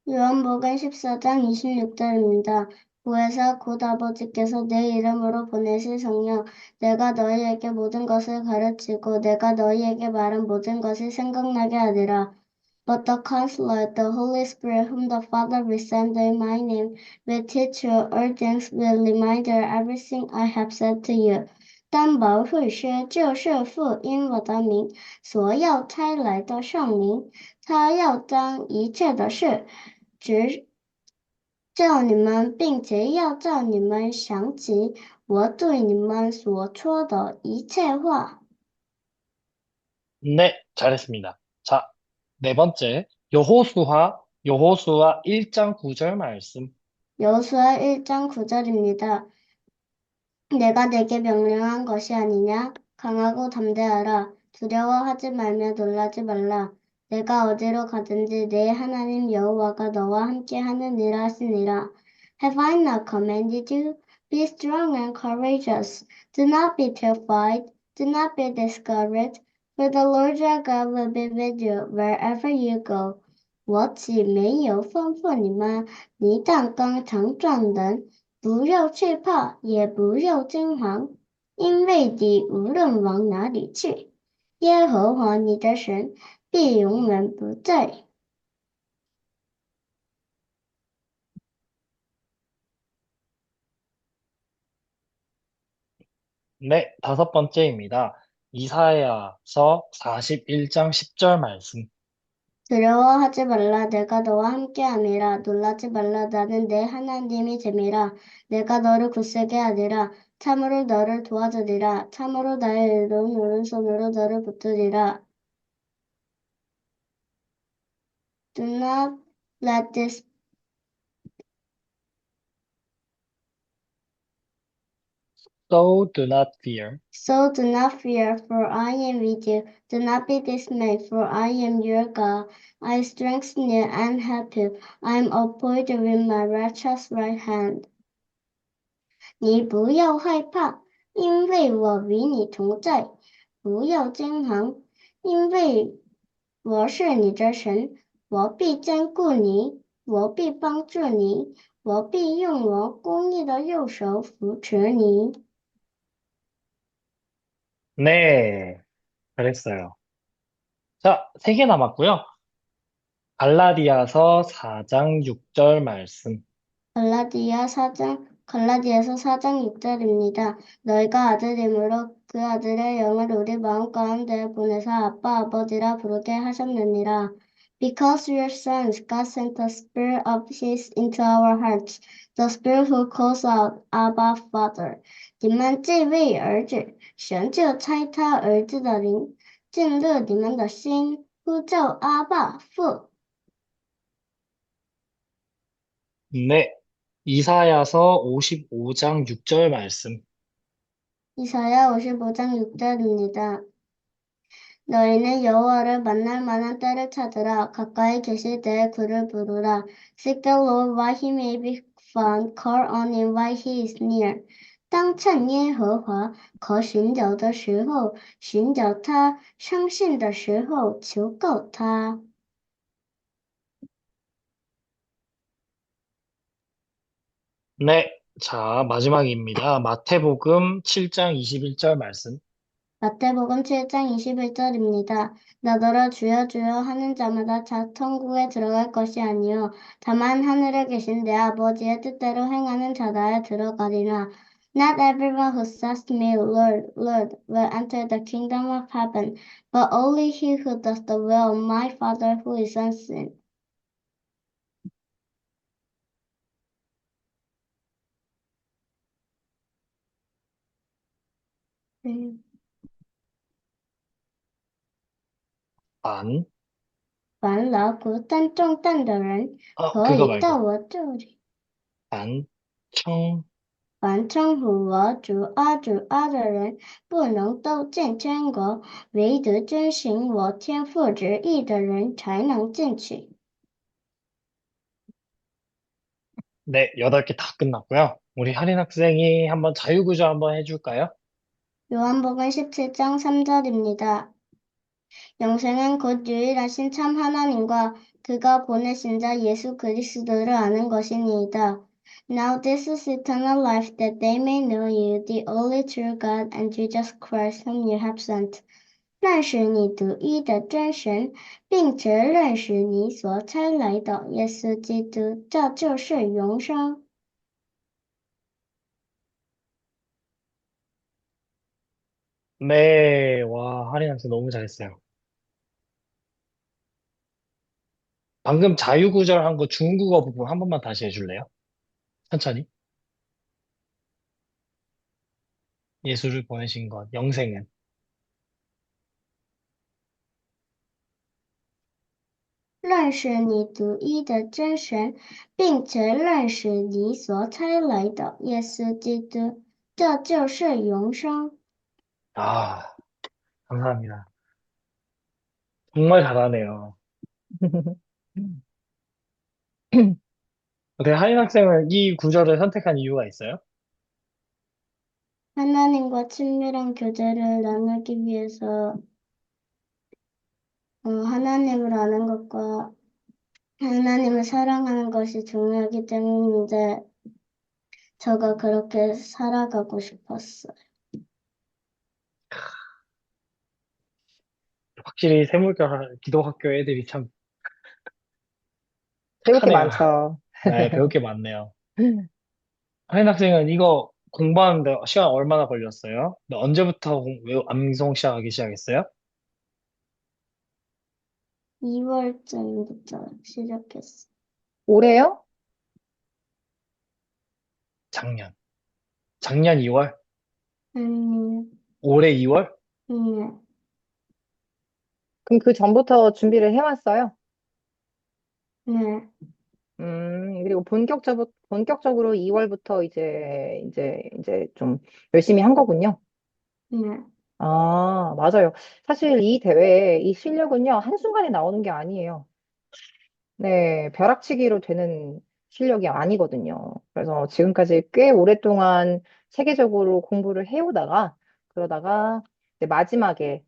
요한복음 14장 26절입니다. 보혜사 곧 아버지께서 내 이름으로 보내실 성령, 내가 너희에게 모든 것을 가르치고 내가 너희에게 말한 모든 것을 생각나게 하리라. But the Counselor, the Holy Spirit, whom the Father will send in my name, will teach you all things, will remind you everything I have said to you. 担保会师就是父因我的名所要差来的圣灵，他要将一切的事指教你们，并且要叫你们想起我对你们所说的一切话。 네, 잘했습니다. 자, 네 번째, 여호수아 1장 9절 말씀. 여호수아 1장 9절입니다. 내가 내게 명령한 것이 아니냐? 강하고 담대하라. 두려워하지 말며 놀라지 말라. 내가 어디로 가든지 내 하나님 여호와가 너와 함께 하느니라 하시니라. Have I not commanded you? Be strong and courageous. Do not be terrified. Do not be discouraged. For the Lord your God will be with you wherever you go. 我岂没有吩咐你们？你当刚强壮人。 不要惧怕，也不要惊惶，因为你无论往哪里去，耶和华你的神必永远不在。 네, 다섯 번째입니다. 이사야서 41장 10절 말씀. 두려워하지 말라. 내가 너와 함께함이라. 놀라지 말라. 나는 내 하나님이 됨이라. 내가 너를 굳세게 하리라. 참으로 너를 도와주리라. 참으로 나의 의로운 오른손으로 너를 붙들리라. Do not let this So do not fear. So do not fear, for I am with you. Do not be dismayed, for I am your God. I strengthen you and help you. I am upholding with my righteous right hand. 你不要害怕，因为我与你同在；不要惊惶，因为我是你的神。我必坚固你，我必帮助你，我必用我公义的右手扶持你。 네, 잘했어요. 자, 세 개 남았고요. 갈라디아서 4장 6절 말씀. 갈라디아서 4장 6절입니다. 너희가 아들임으로 그 아들의 영을 우리 마음 가운데 보내사 아빠 아버지라 부르게 하셨느니라. Because we are sons, God sent the Spirit of His into our hearts, the Spirit who calls out, Abba, Father. 你们既为儿子，神就差他儿子的灵进入你们的心，呼叫阿爸父。 네, 이사야서 55장 6절 말씀. 이사야 55장 6절입니다. 너희는 여호와를 만날 만한 때를 찾으라. 가까이 계실 때에 그를 부르라. Seek the Lord while he may be found. Call on him while he is near. 当趁耶和华可寻找的时候寻找他，相信的时候求告他。 네, 자, 마지막입니다. 마태복음 7장 21절 말씀. 마태복음 7장 21절입니다. 나더러 주여 주여 하는 자마다 자 천국에 들어갈 것이 아니요 다만 하늘에 계신 내 아버지의 뜻대로 행하는 자라야 들어가리라. Not everyone who says to me, Lord, Lord, will enter the kingdom of heaven, but only he who does the will of my Father who is unseen. 네. 안, 完了，孤单重担的人可以 그거 말고. 到我这里。 안, 청, 凡称呼我主啊主啊的人，不能都进天国，唯独遵行我天父旨意的人才能进去。 네, 8개 다 끝났고요. 우리 할인 학생이 한번 자유구조 한번 해줄까요? 요한복음 17장 3절입니다. 영생은 곧 유일하신 참 하나님과 그가 보내신 자 예수 그리스도를 아는 것이니이다. Now this is eternal life, that they may know you, the only true God, and Jesus Christ, whom you have sent. 认识你独一的真神，并且认识你所差来的耶稣基督，这就是永生。 네, 와, 할인 학생 너무 잘했어요. 방금 자유구절 한 거 중국어 부분 한 번만 다시 해줄래요? 천천히. 예수를 보내신 것, 영생은. 认识你独一的真神，并且认识你所差来的耶稣基督，这就是永生。 아, 감사합니다. 정말 잘하네요. 어떻게 할인 학생은 이 구절을 선택한 이유가 있어요? 하나님과 친밀한 교제를 나누기 위해서 하나님을 아는 것과 하나님을 사랑하는 것이 중요하기 때문인데 저가 그렇게 살아가고 싶었어요. 확실히 세물교 기독학교 애들이 참 배울 게 착하네요. 많죠. 네, 배울 게 많네요. 하인 학생은 이거 공부하는데 시간 얼마나 걸렸어요? 언제부터 암송 시작하기 시작했어요? 2월쯤부터 시작했어. 올해요? 작년. 작년 2월? 아니, 올해 2월? 네, 그럼 그 전부터 준비를 해왔어요? 네, 그리고 본격적으로 2월부터 이제 좀 열심히 한 거군요. 네. 아, 맞아요. 사실 이 대회, 이 실력은요, 한순간에 나오는 게 아니에요. 네, 벼락치기로 되는 실력이 아니거든요. 그래서 지금까지 꽤 오랫동안 체계적으로 공부를 해오다가, 그러다가 이제 마지막에,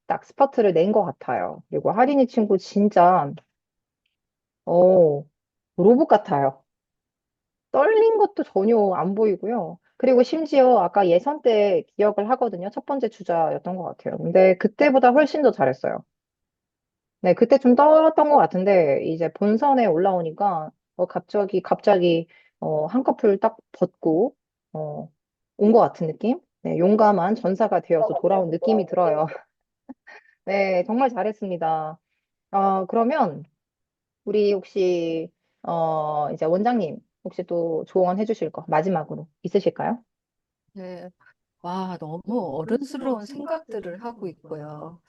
딱 스퍼트를 낸 것 같아요. 그리고 하린이 친구 진짜, 어, 로봇 같아요. 떨린 것도 전혀 안 보이고요. 그리고 심지어 아까 예선 때 기억을 하거든요. 첫 번째 주자였던 것 같아요. 근데 그때보다 훨씬 더 잘했어요. 네, 그때 좀 떨었던 것 같은데, 이제 본선에 올라오니까, 갑자기, 한꺼풀 딱 벗고, 온 것 같은 느낌? 네, 용감한 전사가 되어서 돌아온 느낌이 들어요. 네, 정말 잘했습니다. 그러면, 우리 혹시, 이제 원장님, 혹시 또 조언해 주실 거, 마지막으로 있으실까요? 네. 와, 너무 어른스러운 생각들을 하고 있고요.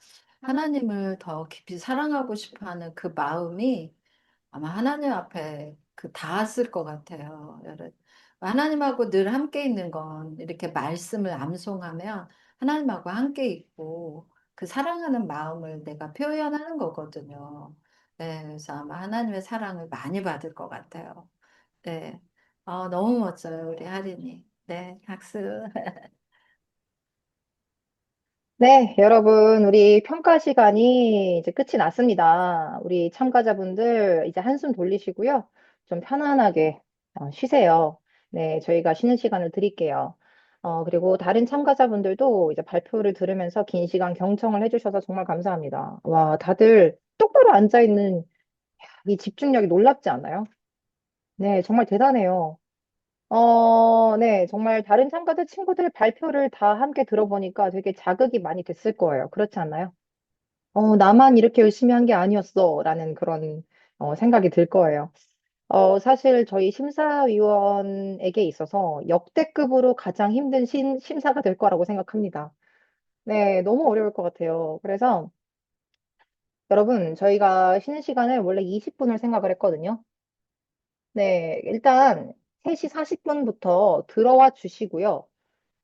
하나님을 더 깊이 사랑하고 싶어 하는 그 마음이 아마 하나님 앞에 그 닿았을 것 같아요. 하나님하고 늘 함께 있는 건 이렇게 말씀을 암송하면 하나님하고 함께 있고 그 사랑하는 마음을 내가 표현하는 거거든요. 네, 그래서 아마 하나님의 사랑을 많이 받을 것 같아요. 네. 너무 멋져요, 우리 하린이. 네, 박수. 네, 여러분, 우리 평가 시간이 이제 끝이 났습니다. 우리 참가자분들 이제 한숨 돌리시고요. 좀 편안하게 쉬세요. 네, 저희가 쉬는 시간을 드릴게요. 그리고 다른 참가자분들도 이제 발표를 들으면서 긴 시간 경청을 해주셔서 정말 감사합니다. 와, 다들 똑바로 앉아있는 이 집중력이 놀랍지 않아요? 네, 정말 대단해요. 네, 정말 다른 참가자 친구들 발표를 다 함께 들어보니까 되게 자극이 많이 됐을 거예요. 그렇지 않나요? 나만 이렇게 열심히 한 게 아니었어. 라는 그런 생각이 들 거예요. 사실 저희 심사위원에게 있어서 역대급으로 가장 힘든 심사가 될 거라고 생각합니다. 네, 너무 어려울 것 같아요. 그래서 여러분, 저희가 쉬는 시간을 원래 20분을 생각을 했거든요. 네, 일단 3시 40분부터 들어와 주시고요.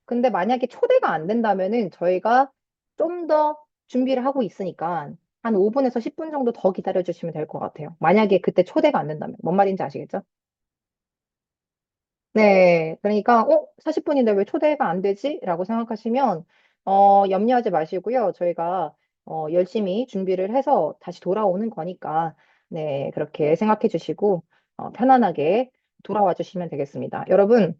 근데 만약에 초대가 안 된다면은 저희가 좀 더 준비를 하고 있으니까 한 5분에서 10분 정도 더 기다려 주시면 될 것 같아요. 만약에 그때 초대가 안 된다면. 뭔 말인지 아시겠죠? 네. 그러니까, 40분인데 왜 초대가 안 되지? 라고 생각하시면, 염려하지 마시고요. 저희가, 열심히 준비를 해서 다시 돌아오는 거니까, 네. 그렇게 생각해 주시고, 편안하게 돌아와 주시면 되겠습니다. 여러분,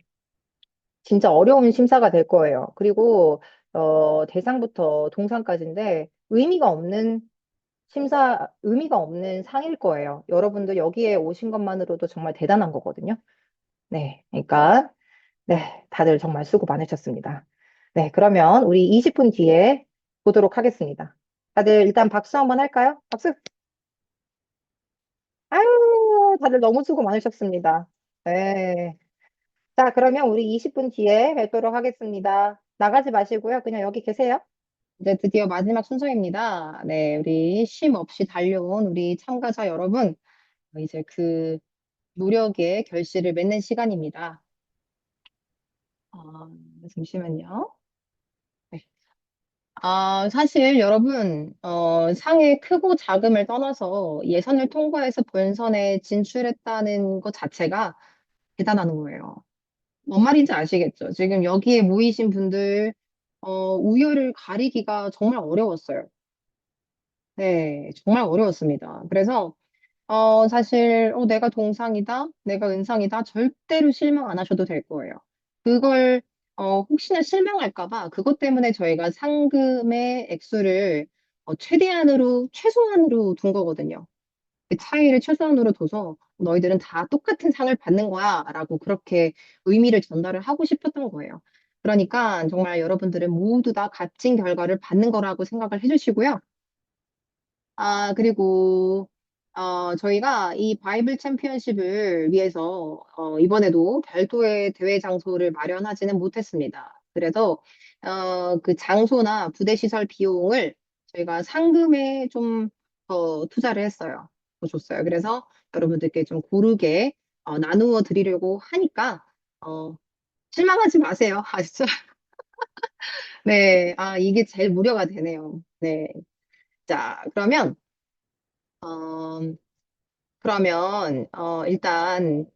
진짜 어려운 심사가 될 거예요. 그리고 대상부터 동상까지인데 의미가 없는 상일 거예요. 여러분들 여기에 오신 것만으로도 정말 대단한 거거든요. 네, 그러니까 네, 다들 정말 수고 많으셨습니다. 네, 그러면 우리 20분 뒤에 보도록 하겠습니다. 다들 일단 박수 한번 할까요? 박수! 아유, 다들 너무 수고 많으셨습니다. 네. 자, 그러면 우리 20분 뒤에 뵙도록 하겠습니다. 나가지 마시고요. 그냥 여기 계세요. 이제 드디어 마지막 순서입니다. 네, 우리 쉼 없이 달려온 우리 참가자 여러분, 이제 그 노력의 결실을 맺는 시간입니다. 잠시만요. 네. 사실 여러분, 상의 크고 작음을 떠나서 예선을 통과해서 본선에 진출했다는 것 자체가 대단한 거예요. 뭔 말인지 아시겠죠? 지금 여기에 모이신 분들, 우열을 가리기가 정말 어려웠어요. 네, 정말 어려웠습니다. 그래서, 사실, 내가 동상이다, 내가 은상이다, 절대로 실망 안 하셔도 될 거예요. 그걸, 혹시나 실망할까 봐, 그것 때문에 저희가 상금의 액수를, 최대한으로, 최소한으로 둔 거거든요. 그 차이를 최소한으로 둬서 너희들은 다 똑같은 상을 받는 거야 라고 그렇게 의미를 전달을 하고 싶었던 거예요. 그러니까 정말 여러분들은 모두 다 값진 결과를 받는 거라고 생각을 해주시고요. 그리고, 저희가 이 바이블 챔피언십을 위해서, 이번에도 별도의 대회 장소를 마련하지는 못했습니다. 그래서, 그 장소나 부대 시설 비용을 저희가 상금에 좀 더 투자를 했어요. 더 줬어요. 그래서 여러분들께 좀 고르게, 나누어 드리려고 하니까, 실망하지 마세요. 아시죠? 네. 이게 제일 무료가 되네요. 네. 자, 어, 일단,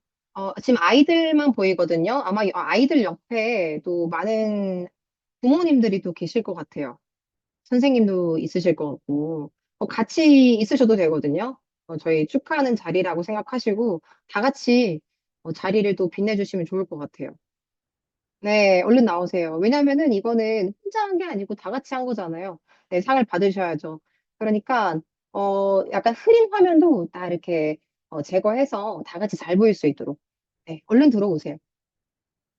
지금 아이들만 보이거든요. 아마 아이들 옆에 또 많은 부모님들이 또 계실 것 같아요. 선생님도 있으실 것 같고, 같이 있으셔도 되거든요. 저희 축하하는 자리라고 생각하시고, 다 같이 자리를 또 빛내주시면 좋을 것 같아요. 네, 얼른 나오세요. 왜냐면은 이거는 혼자 한 게 아니고 다 같이 한 거잖아요. 네, 상을 받으셔야죠. 그러니까, 약간 흐린 화면도 다 이렇게 제거해서 다 같이 잘 보일 수 있도록. 네, 얼른 들어오세요.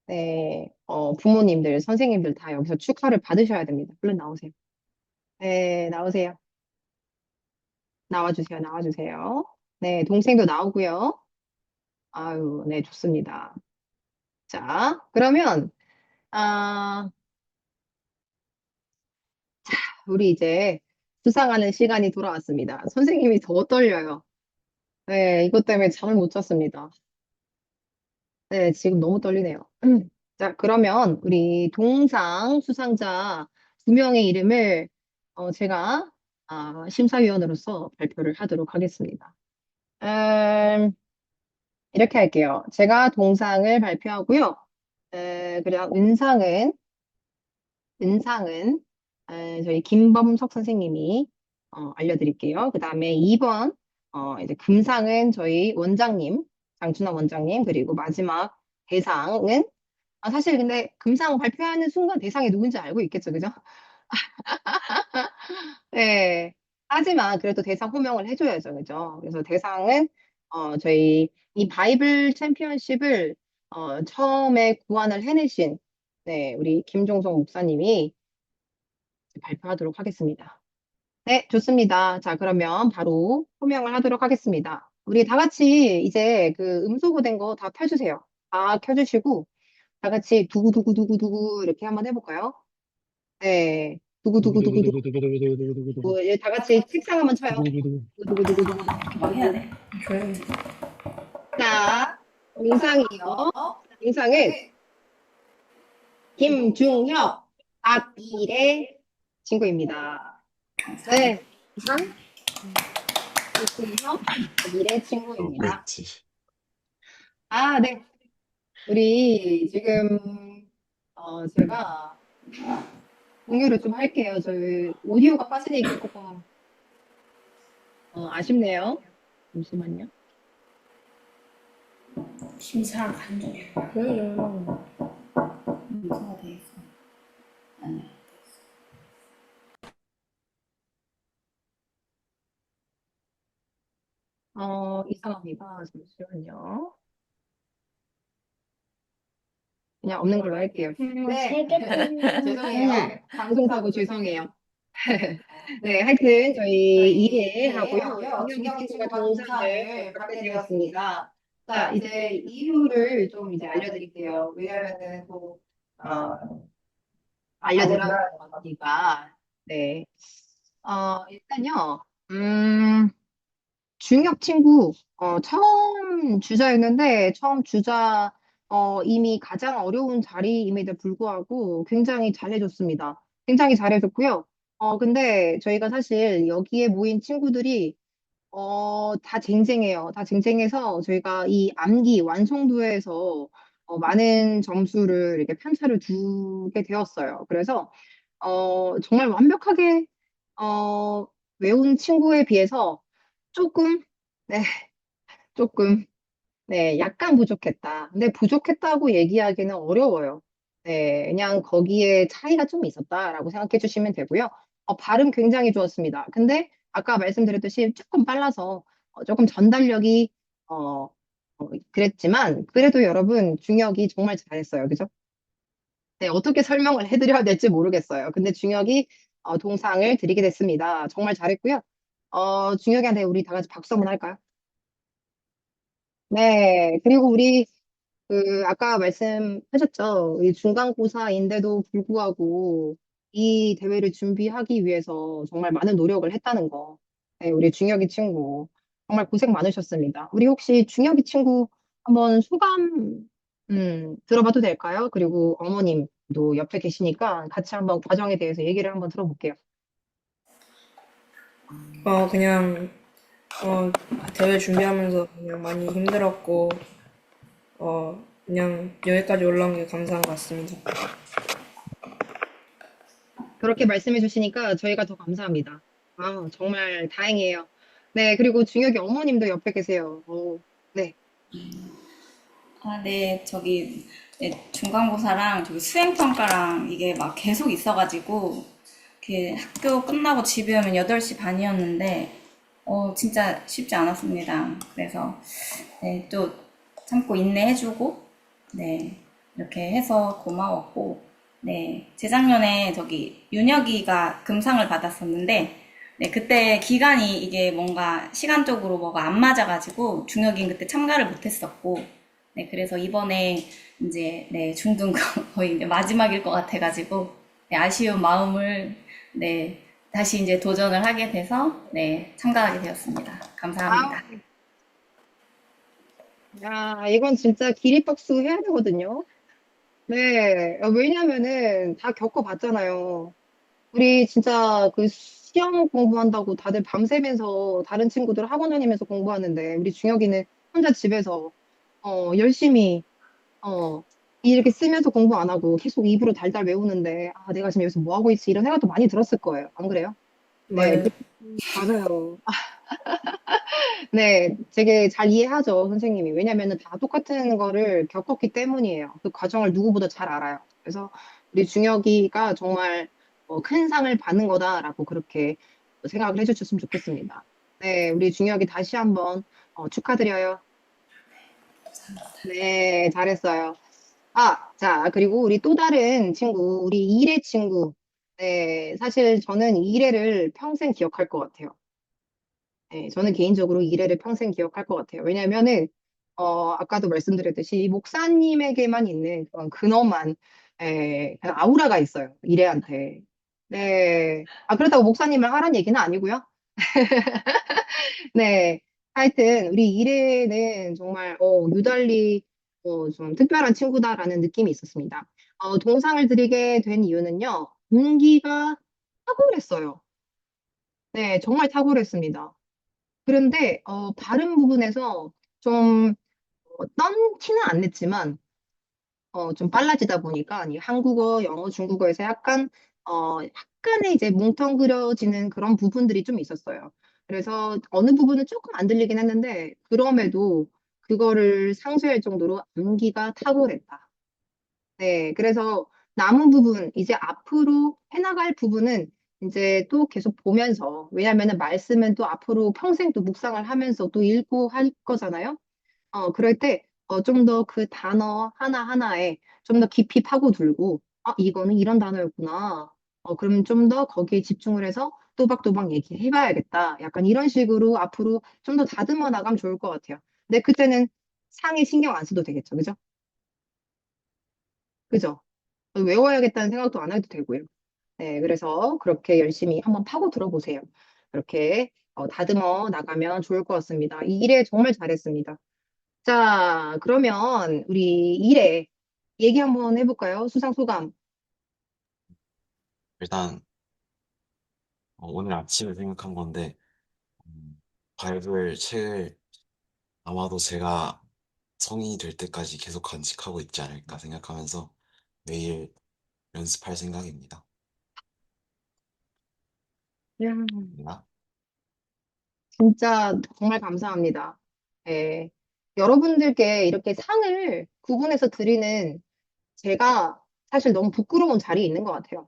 네, 부모님들, 선생님들 다 여기서 축하를 받으셔야 됩니다. 얼른 나오세요. 네, 나오세요. 나와주세요. 나와주세요. 네, 동생도 나오고요. 아유, 네, 좋습니다. 자, 그러면, 아, 우리 이제 수상하는 시간이 돌아왔습니다. 선생님이 더 떨려요. 네, 이것 때문에 잠을 못 잤습니다. 네, 지금 너무 떨리네요. 자, 그러면 우리 동상 수상자 2명의 이름을 제가 심사위원으로서 발표를 하도록 하겠습니다. 음, 이렇게 할게요. 제가 동상을 발표하고요. 그리고 은상은 저희 김범석 선생님이 알려드릴게요. 그 다음에 2번 이제 금상은 저희 원장님, 장춘환 원장님, 그리고 마지막 대상은 사실 근데 금상 발표하는 순간 대상이 누군지 알고 있겠죠, 그죠? 네. 하지만 그래도 대상 호명을 해줘야죠, 그죠? 그래서 대상은 저희 이 바이블 챔피언십을 처음에 구안을 해내신 네, 우리 김종성 목사님이 발표하도록 하겠습니다. 네, 좋습니다. 자, 그러면 바로 호명을 하도록 하겠습니다. 우리 다 같이 이제 그 음소거 된 거 다 펴주세요. 다 켜주시고, 다 같이 두구두구두구두구 이렇게 한번 해볼까요? 네, 두구두구두구두구. 두구두구두구두구두구두구두구. 다 같이 책상 한번 쳐요. 두구두구두구. 두구두구두구두구. 조용히. 자, 동상이요. 동상은 김중혁, 박일의 친구입니다. 네, 이상 김중혁, 박일의 친구입니다. 뭐였지? 네. 우리 지금 제가 공유를 좀 할게요. 저희 오디오가 빠지니까 조금 아쉽네요. 잠시만요. 심사를 간 적이 없어요. 문서가 돼 있어. 아니야. 이상합니다. 잠시만요. 그냥 없는 걸로 할게요. 네. 죄송해요. 방송사고 죄송해요. 네, 하여튼 저희 2회 하고요. 중경 친구가 동상을 받게 되었습니다. 자, 이제 이유를 좀 이제 알려드릴게요. 왜냐면은 또 알려드려야 거니까. 네. 일단요. 중역 친구, 처음 주자였는데, 처음 주자, 이미 가장 어려운 자리임에도 불구하고 굉장히 잘해줬습니다. 굉장히 잘해줬고요. 근데 저희가 사실 여기에 모인 친구들이, 다 쟁쟁해요. 다 쟁쟁해서 저희가 이 암기 완성도에서 많은 점수를 이렇게 편차를 두게 되었어요. 그래서, 정말 완벽하게, 어, 외운 친구에 비해서 조금, 네, 조금, 네, 약간 부족했다. 근데 부족했다고 얘기하기는 어려워요. 네, 그냥 거기에 차이가 좀 있었다라고 생각해 주시면 되고요. 발음 굉장히 좋았습니다. 근데 아까 말씀드렸듯이 조금 빨라서 조금 전달력이 어, 그랬지만 그래도 여러분 중혁이 정말 잘했어요. 그죠? 네, 어떻게 설명을 해드려야 될지 모르겠어요. 근데 중혁이 동상을 드리게 됐습니다. 정말 잘했고요. 중혁이한테 우리 다 같이 박수 한번 할까요? 네, 그리고 우리 아까 말씀하셨죠. 이 중간고사인데도 불구하고 이 대회를 준비하기 위해서 정말 많은 노력을 했다는 거. 네, 우리 중혁이 친구. 정말 고생 많으셨습니다. 우리 혹시 중혁이 친구 한번 소감, 들어봐도 될까요? 그리고 어머님도 옆에 계시니까 같이 한번 과정에 대해서 얘기를 한번 들어볼게요. 그냥, 대회 준비하면서 그냥 많이 힘들었고, 그냥 여기까지 올라온 게 감사한 것 같습니다. 그렇게 말씀해 주시니까 저희가 더 감사합니다. 정말 다행이에요. 네, 그리고 중혁이 어머님도 옆에 계세요. 네. 아, 네, 네, 중간고사랑 수행평가랑 이게 막 계속 있어가지고, 학교 끝나고 집에 오면 8시 반이었는데, 진짜 쉽지 않았습니다. 그래서, 네, 또 참고 인내해주고, 네, 이렇게 해서 고마웠고, 네, 재작년에 윤혁이가 금상을 받았었는데, 네, 그때 기간이 이게 뭔가 시간적으로 뭐가 안 맞아가지고, 중혁이는 그때 참가를 못했었고, 네, 그래서 이번에 이제, 네, 중등 거의 이제 마지막일 것 같아가지고, 네, 아쉬운 마음을, 네, 다시 이제 도전을 하게 돼서, 네, 참가하게 되었습니다. 감사합니다. 야, 이건 진짜 기립박수 해야 되거든요. 네, 왜냐면은 다 겪어봤잖아요. 우리 진짜 그 시험 공부한다고 다들 밤새면서 다른 친구들 학원 다니면서 공부하는데 우리 중혁이는 혼자 집에서 열심히 어, 이렇게 쓰면서 공부 안 하고 계속 입으로 달달 외우는데 내가 지금 여기서 뭐 하고 있지? 이런 생각도 많이 들었을 거예요. 안 그래요? 네, 맞아요. 맞아요. 네, 되게 잘 이해하죠, 선생님이. 왜냐면은 다 똑같은 거를 겪었기 때문이에요. 그 과정을 누구보다 잘 알아요. 그래서 우리 중혁이가 정말 큰 상을 받는 거다라고 그렇게 생각을 해주셨으면 좋겠습니다. 네, 우리 중혁이 다시 한번 축하드려요. 네, 잘했어요. 자, 그리고 우리 또 다른 친구, 우리 이래 친구. 네, 사실 저는 이래를 평생 기억할 것 같아요. 네, 저는 개인적으로 이래를 평생 기억할 것 같아요. 왜냐면은, 아까도 말씀드렸듯이 목사님에게만 있는 그런 근엄한, 그냥 아우라가 있어요. 이래한테. 네. 그렇다고 목사님을 하라는 얘기는 아니고요. 네. 하여튼, 우리 이래는 정말, 유달리, 좀 특별한 친구다라는 느낌이 있었습니다. 동상을 드리게 된 이유는요, 운기가 탁월했어요. 네, 정말 탁월했습니다. 그런데 발음 부분에서 좀 떤 티는 안 냈지만 좀 빨라지다 보니까 이 한국어, 영어, 중국어에서 약간의 이제 뭉텅그려지는 그런 부분들이 좀 있었어요. 그래서 어느 부분은 조금 안 들리긴 했는데 그럼에도 그거를 상쇄할 정도로 암기가 탁월했다. 네, 그래서 남은 부분, 이제 앞으로 해나갈 부분은 이제 또 계속 보면서, 왜냐면은 말씀은 또 앞으로 평생 또 묵상을 하면서 또 읽고 할 거잖아요. 그럴 때, 좀 더 그 단어 하나하나에 좀 더 깊이 파고들고, 이거는 이런 단어였구나. 그럼 좀 더 거기에 집중을 해서 또박또박 얘기해봐야겠다. 약간 이런 식으로 앞으로 좀 더 다듬어 나가면 좋을 것 같아요. 근데 그때는 상에 신경 안 써도 되겠죠. 그죠? 그죠? 외워야겠다는 생각도 안 해도 되고요. 네, 그래서 그렇게 열심히 한번 파고 들어보세요. 그렇게 다듬어 나가면 좋을 것 같습니다. 이 일에 정말 잘했습니다. 자, 그러면 우리 일에 얘기 한번 해볼까요? 수상 소감. 일단 오늘 아침에 생각한 건데 발굴 책을 아마도 제가 성인이 될 때까지 계속 간직하고 있지 않을까 생각하면서 매일 연습할 생각입니다. 야, 나? 진짜 정말 감사합니다. 네, 여러분들께 이렇게 상을 구분해서 드리는 제가 사실 너무 부끄러운 자리에 있는 것 같아요.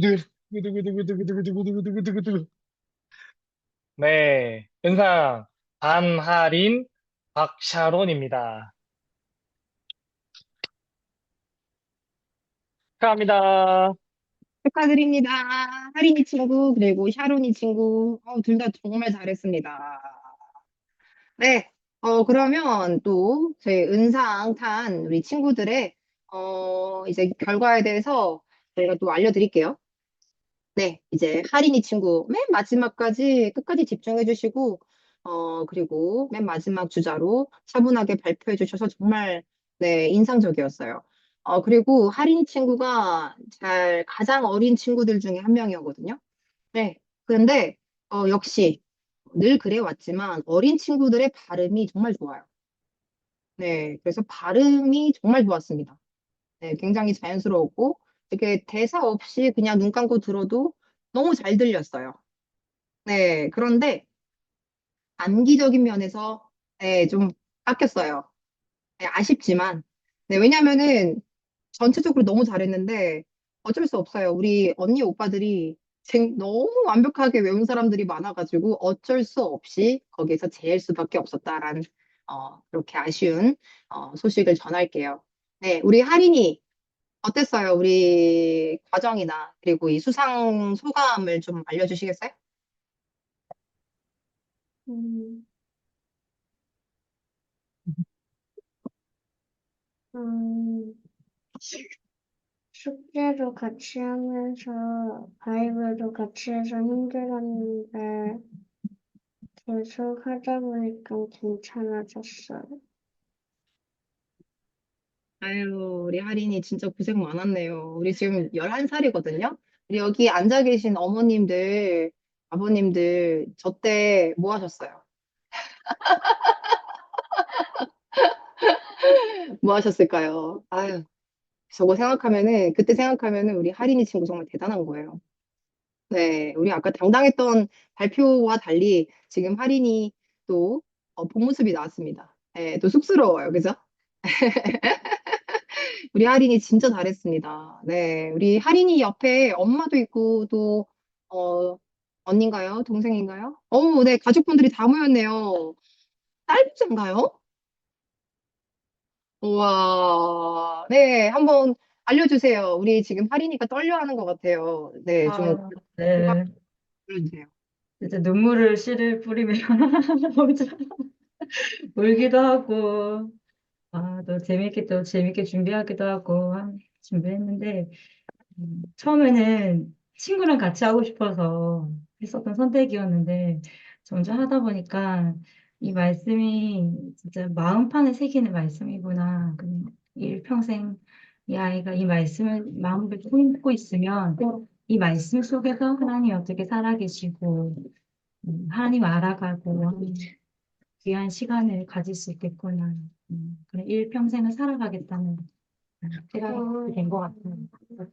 두구두구두구두구두구두구두구두구두구두구두구. 네, 은상 반할인 박샤론입니다. 축하합니다. 축하드립니다. 하린이 친구, 그리고 샤론이 친구. 둘 다 정말 잘했습니다. 네. 그러면 또 저희 은상 탄 우리 친구들의, 이제 결과에 대해서 저희가 또 알려드릴게요. 네, 이제 하린이 친구 맨 마지막까지 끝까지 집중해 주시고, 그리고 맨 마지막 주자로 차분하게 발표해 주셔서 정말, 네, 인상적이었어요. 그리고 하린이 친구가 가장 어린 친구들 중에 한 명이었거든요. 네, 그런데, 역시 늘 그래 왔지만 어린 친구들의 발음이 정말 좋아요. 네, 그래서 발음이 정말 좋았습니다. 네, 굉장히 자연스러웠고, 이렇게 대사 없이 그냥 눈 감고 들어도 너무 잘 들렸어요. 네, 그런데 암기적인 면에서 네, 좀 깎였어요. 네, 아쉽지만. 네, 왜냐면은 전체적으로 너무 잘했는데 어쩔 수 없어요. 우리 언니 오빠들이 너무 완벽하게 외운 사람들이 많아가지고 어쩔 수 없이 거기에서 제일 수밖에 없었다라는 그렇게 아쉬운 소식을 전할게요. 네, 우리 할인이 어땠어요? 우리 과정이나 그리고 이 수상 소감을 좀 알려주시겠어요? 음, 음, 숙제도 같이 하면서 바이블도 같이 해서 힘들었는데 계속 하다 보니까 괜찮아졌어요. 아유, 우리 할인이 진짜 고생 많았네요. 우리 지금 11살이거든요? 우리 여기 앉아 계신 어머님들, 아버님들, 저 때 뭐 하셨어요? 뭐 하셨을까요? 아유, 그때 생각하면은 우리 할인이 친구 정말 대단한 거예요. 네, 우리 아까 당당했던 발표와 달리 지금 할인이 또 본 모습이 나왔습니다. 네, 또 쑥스러워요. 그죠? 우리 할인이 진짜 잘했습니다. 네, 우리 할인이 옆에 엄마도 있고 또 어, 언니인가요? 동생인가요? 네, 가족분들이 다 모였네요. 딸부자인가요? 우와, 네, 한번 알려주세요. 우리 지금 할인이가 떨려하는 것 같아요. 네, 좀 아, 네. 알려주세요. 이제 눈물을 씨를 뿌리며 먼저 울기도 하고, 또 재밌게 준비하기도 하고, 준비했는데, 처음에는 친구랑 같이 하고 싶어서 했었던 선택이었는데, 점점 하다 보니까 이 말씀이 진짜 마음판에 새기는 말씀이구나. 그냥 일평생 이 아이가 이 말씀을 마음을 품고 있으면 이 말씀 속에서 하나님이 어떻게 살아계시고, 하나님 알아가고 하는 귀한 시간을 가질 수 있겠구나. 그래, 일평생을 살아가겠다는 깨달음이 된 것 같아요.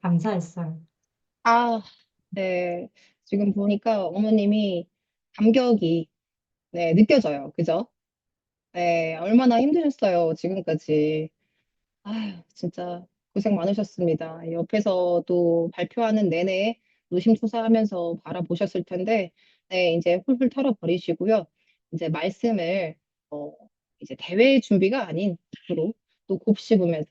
감사했어요. 아, 네. 지금 보니까 어머님이 감격이, 네, 느껴져요. 그죠? 네, 얼마나 힘드셨어요, 지금까지. 아휴, 진짜 고생 많으셨습니다. 옆에서 또 발표하는 내내 노심초사하면서 바라보셨을 텐데, 네, 이제 훌훌 털어버리시고요. 이제 말씀을, 어, 이제 대회 준비가 아닌 앞으로 또 곱씹으면서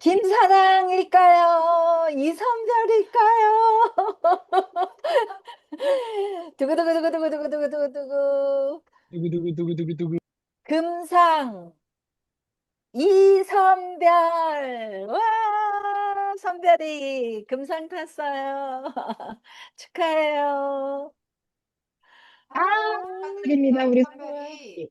김사랑일까요? 이선별일까요? 두구두구두구두구두구두구두구. 두구두구두구두구두구. 금상, 이선별. 와, 선별이 금상 탔어요. 축하해요. 아, 축하드립니다, 우리 선별이.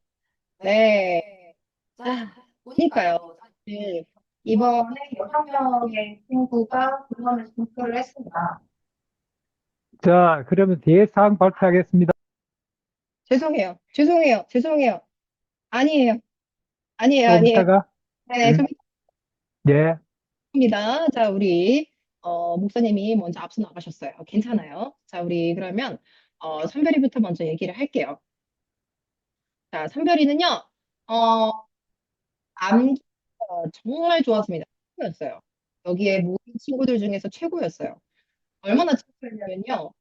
네. 아, 그러니까요. 사실 이번에 6명의 친구가 그거를 신청을 했습니다. 자, 그러면 대상 발표하겠습니다. 죄송해요. 아니에요. 아니에요, 좀 아니에요. 이따가, 네, 좀 네. 있습니다. 자, 우리, 목사님이 먼저 앞서 나가셨어요. 괜찮아요. 자, 우리 그러면, 선별이부터 먼저 얘기를 할게요. 자, 선별이는요, 어, 암기가 정말 좋았습니다. 최고였어요. 여기에 모인 친구들 중에서 최고였어요. 얼마나 최고였냐면요,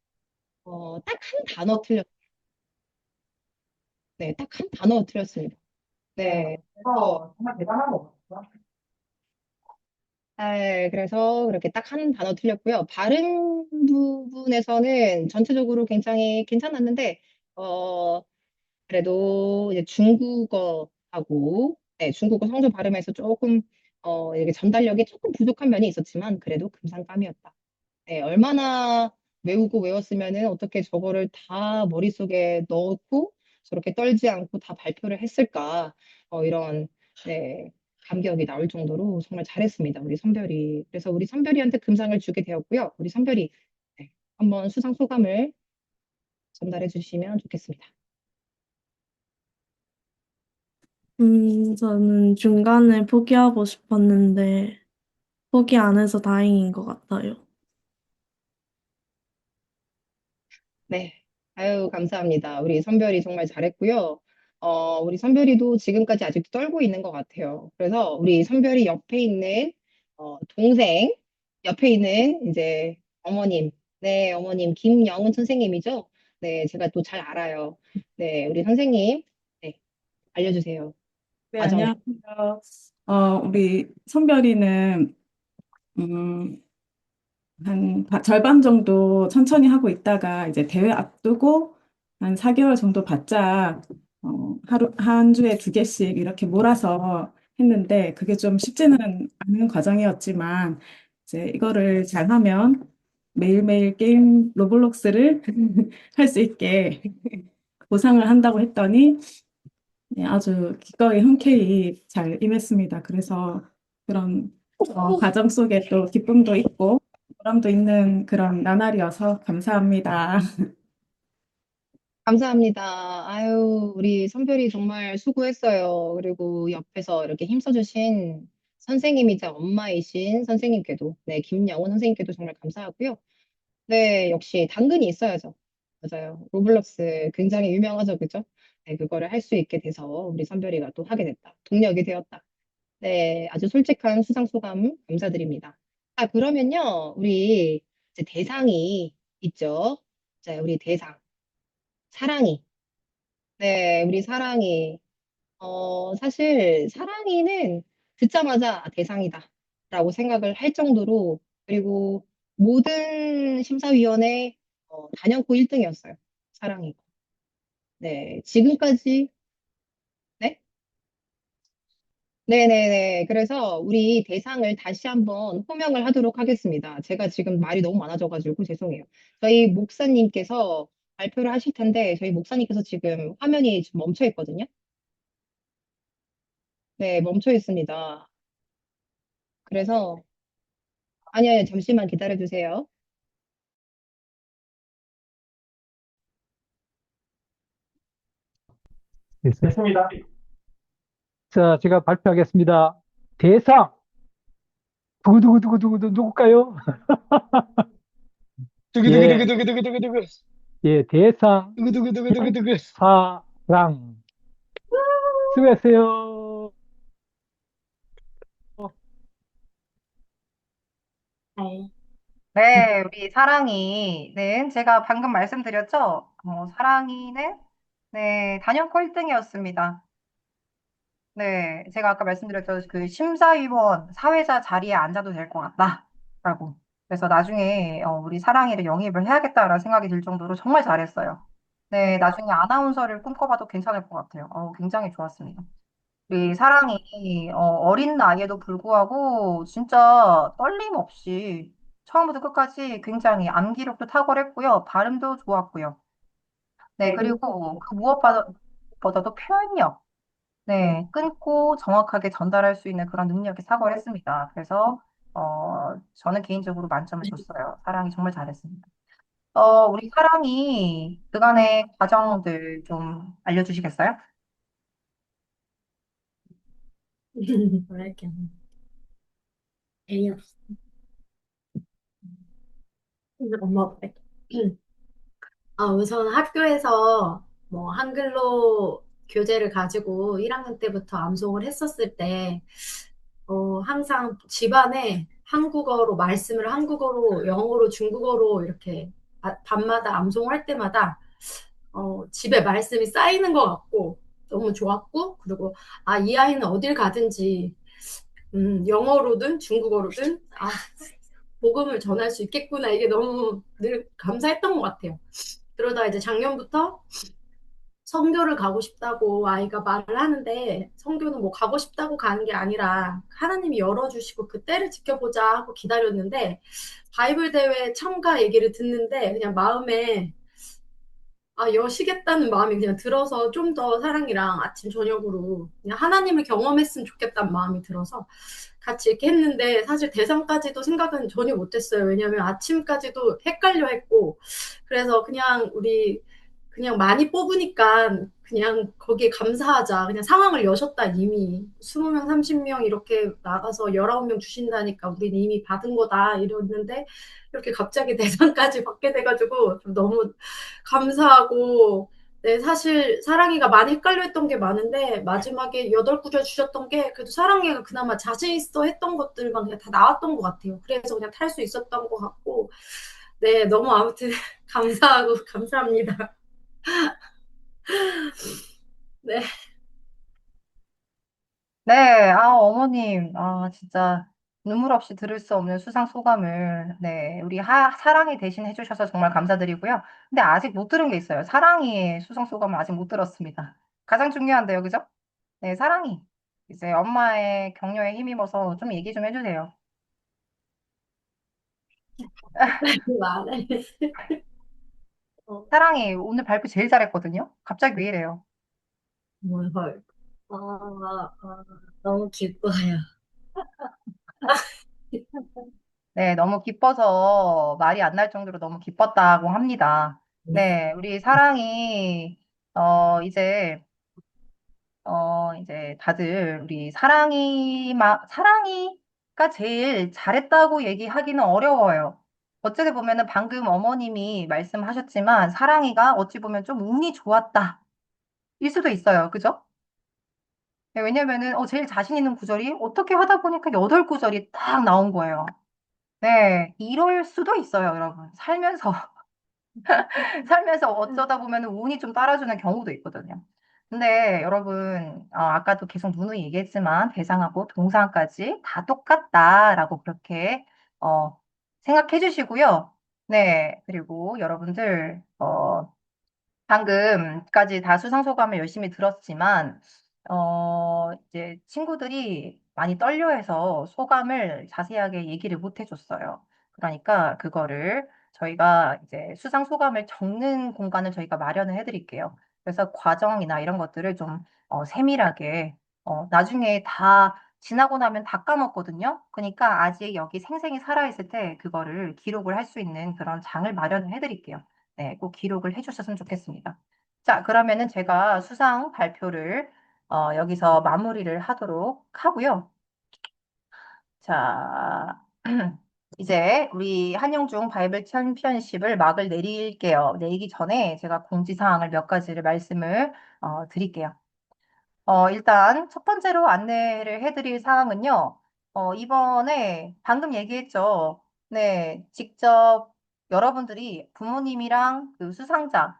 딱 한 단어 틀렸어요. 네, 딱 한 단어 틀렸습니다. 네, 정말 대단한 것 같아요. 네, 그래서 그렇게 딱 한 단어 틀렸고요. 발음 부분에서는 전체적으로 굉장히 괜찮았는데, 어, 그래도 이제 중국어하고, 네, 중국어 성조 발음에서 조금, 이게 전달력이 조금 부족한 면이 있었지만, 그래도 금상첨이었다. 네, 얼마나 외우고 외웠으면은 어떻게 저거를 다 머릿속에 넣고 저렇게 떨지 않고 다 발표를 했을까? 이런, 네, 감격이 나올 정도로 정말 잘했습니다. 우리 선별이. 그래서 우리 선별이한테 금상을 주게 되었고요. 우리 선별이, 네, 한번 수상 소감을 전달해 주시면 좋겠습니다. 저는 중간에 포기하고 싶었는데, 포기 안 해서 다행인 것 같아요. 네. 아유, 감사합니다. 우리 선별이 정말 잘했고요. 우리 선별이도 지금까지 아직도 떨고 있는 것 같아요. 그래서 우리 선별이 옆에 있는, 동생, 옆에 있는 이제 어머님, 네, 어머님, 김영은 선생님이죠? 네, 제가 또 잘 알아요. 네, 우리 선생님, 네, 알려주세요. 네, 과정. 안녕하세요. 우리 선별이는, 음, 절반 정도 천천히 하고 있다가 이제 대회 앞두고 한 4개월 정도 바짝, 한 주에 2개씩 이렇게 몰아서 했는데 그게 좀 쉽지는 않은 과정이었지만 이제 이거를 잘하면 매일매일 게임 로블록스를 할 수 있게 보상을 한다고 했더니 네, 아주 기꺼이 흔쾌히 잘 임했습니다. 그래서 그런 과정 속에 또 기쁨도 있고 보람도 있는 그런 나날이어서 감사합니다. 감사합니다. 아유, 우리 선별이 정말 수고했어요. 그리고 옆에서 이렇게 힘써주신 선생님이자 엄마이신 선생님께도, 네, 김영훈 선생님께도 정말 감사하고요. 네, 역시 당근이 있어야죠. 맞아요. 로블록스 굉장히 유명하죠, 그죠? 네, 그거를 할 수 있게 돼서 우리 선별이가 또 하게 됐다. 동력이 되었다. 네, 아주 솔직한 수상 소감 감사드립니다. 자, 그러면요, 우리 이제 대상이 있죠. 자, 우리 대상. 사랑이. 네, 우리 사랑이. 사실 사랑이는 듣자마자 아, 대상이다. 라고 생각을 할 정도로, 그리고 모든 심사위원회 단연코 1등이었어요. 사랑이. 네, 지금까지, 네? 네네네. 그래서 우리 대상을 다시 한번 호명을 하도록 하겠습니다. 제가 지금 말이 너무 많아져가지고 죄송해요. 저희 목사님께서 발표를 하실 텐데, 저희 목사님께서 지금 화면이 좀 멈춰 있거든요. 네, 멈춰 있습니다. 그래서, 아니요, 잠시만 기다려 주세요. 됐습니다. 자, 제가 발표하겠습니다. 대상, 두구두구두구두구 누굴까요? 예, 두구두구두구두구두구두구. 예, 대상, 두구두구두구두구두구. 사랑. 수고했어요. 네. 네, 우리 사랑이는 제가 방금 말씀드렸죠? 사랑이는 네, 단연코 1등이었습니다. 네, 제가 아까 말씀드렸죠. 그 심사위원 사회자 자리에 앉아도 될 것 같다라고. 그래서 나중에 우리 사랑이를 영입을 해야겠다라는 생각이 들 정도로 정말 잘했어요. 네, 나중에 아나운서를 꿈꿔봐도 괜찮을 것 같아요. 굉장히 좋았습니다. 우리 사랑이 어린 나이에도 불구하고 진짜 떨림 없이 처음부터 끝까지 굉장히 암기력도 탁월했고요. 발음도 좋았고요. 네, 그리고 그 무엇보다도 표현력. 네, 끊고 정확하게 전달할 수 있는 그런 능력이 탁월했습니다. 그래서 저는 개인적으로 만점을 줬어요. 사랑이 정말 잘했습니다. 우리 사랑이 그간의 과정들 좀 알려주시겠어요? 뭐랄게. 재미없어. 엄마 어때? 우선 학교에서 뭐 한글로 교재를 가지고 1학년 때부터 암송을 했었을 때, 항상 집안에 한국어로 말씀을 한국어로, 영어로, 중국어로 이렇게 밤마다 암송할 때마다 집에 말씀이 쌓이는 것 같고 너무 좋았고, 그리고 이 아이는 어딜 가든지 영어로든 중국어로든 복음을 전할 수 있겠구나. 이게 너무 늘 감사했던 것 같아요. 그러다 이제 작년부터 선교를 가고 싶다고 아이가 말을 하는데, 선교는 뭐 가고 싶다고 가는 게 아니라 하나님이 열어주시고 그때를 지켜보자 하고 기다렸는데, 바이블 대회 참가 얘기를 듣는데 그냥 마음에 여시겠다는 마음이 그냥 들어서 좀 더 사랑이랑 아침 저녁으로 그냥 하나님을 경험했으면 좋겠다는 마음이 들어서 같이 이렇게 했는데, 사실 대상까지도 생각은 전혀 못했어요. 왜냐하면 아침까지도 헷갈려 했고, 그래서 그냥 우리 그냥 많이 뽑으니까 그냥 거기에 감사하자. 그냥 상황을 여셨다 이미. 20명, 30명 이렇게 나가서 19명 주신다니까 우리는 이미 받은 거다 이랬는데, 이렇게 갑자기 대상까지 받게 돼가지고 좀 너무 감사하고, 네, 사실 사랑이가 많이 헷갈려 했던 게 많은데 마지막에 8구절 주셨던 게 그래도 사랑이가 그나마 자신 있어 했던 것들만 그냥 다 나왔던 것 같아요. 그래서 그냥 탈 수 있었던 것 같고, 네, 너무 아무튼 감사하고 감사합니다. 네. 네, 어머님, 진짜 눈물 없이 들을 수 없는 수상 소감을, 네, 우리 사랑이 대신 해주셔서 정말 감사드리고요. 근데 아직 못 들은 게 있어요. 사랑이의 수상 소감을 아직 못 들었습니다. 가장 중요한데요, 그죠? 네, 사랑이. 이제 엄마의 격려에 힘입어서 좀 얘기 좀 해주세요. 말해. 사랑이 오늘 발표 제일 잘했거든요? 갑자기 왜 이래요? 헐. 너무 기뻐요. 네, 너무 기뻐서 말이 안 날 정도로 너무 기뻤다고 합니다. 네, 우리 사랑이, 이제, 이제 다들 우리 사랑이가 제일 잘했다고 얘기하기는 어려워요. 어찌게 보면은 방금 어머님이 말씀하셨지만 사랑이가 어찌 보면 좀 운이 좋았다. 일 수도 있어요. 그죠? 네, 왜냐면은, 제일 자신 있는 구절이 어떻게 하다 보니까 8구절이 딱 나온 거예요. 네, 이럴 수도 있어요, 여러분. 살면서. 살면서 어쩌다 보면 운이 좀 따라주는 경우도 있거든요. 근데 여러분, 아까도 계속 누누이 얘기했지만 대상하고 동상까지 다 똑같다라고 그렇게 생각해 주시고요. 네, 그리고 여러분들, 방금까지 다 수상소감을 열심히 들었지만, 이제 친구들이 많이 떨려해서 소감을 자세하게 얘기를 못 해줬어요. 그러니까 그거를 저희가 이제 수상소감을 적는 공간을 저희가 마련을 해드릴게요. 그래서 과정이나 이런 것들을 좀 세밀하게, 나중에 다 지나고 나면 다 까먹거든요. 그러니까 아직 여기 생생히 살아있을 때 그거를 기록을 할 수 있는 그런 장을 마련을 해드릴게요. 네, 꼭 기록을 해주셨으면 좋겠습니다. 자, 그러면은 제가 수상 발표를 여기서 마무리를 하도록 하고요. 자, 이제 우리 한영중 바이블 챔피언십을 막을 내릴게요. 내리기 전에 제가 공지사항을 몇 가지를 말씀을 드릴게요. 일단 첫 번째로 안내를 해드릴 사항은요. 이번에 방금 얘기했죠. 네, 직접 여러분들이 부모님이랑 그 수상자,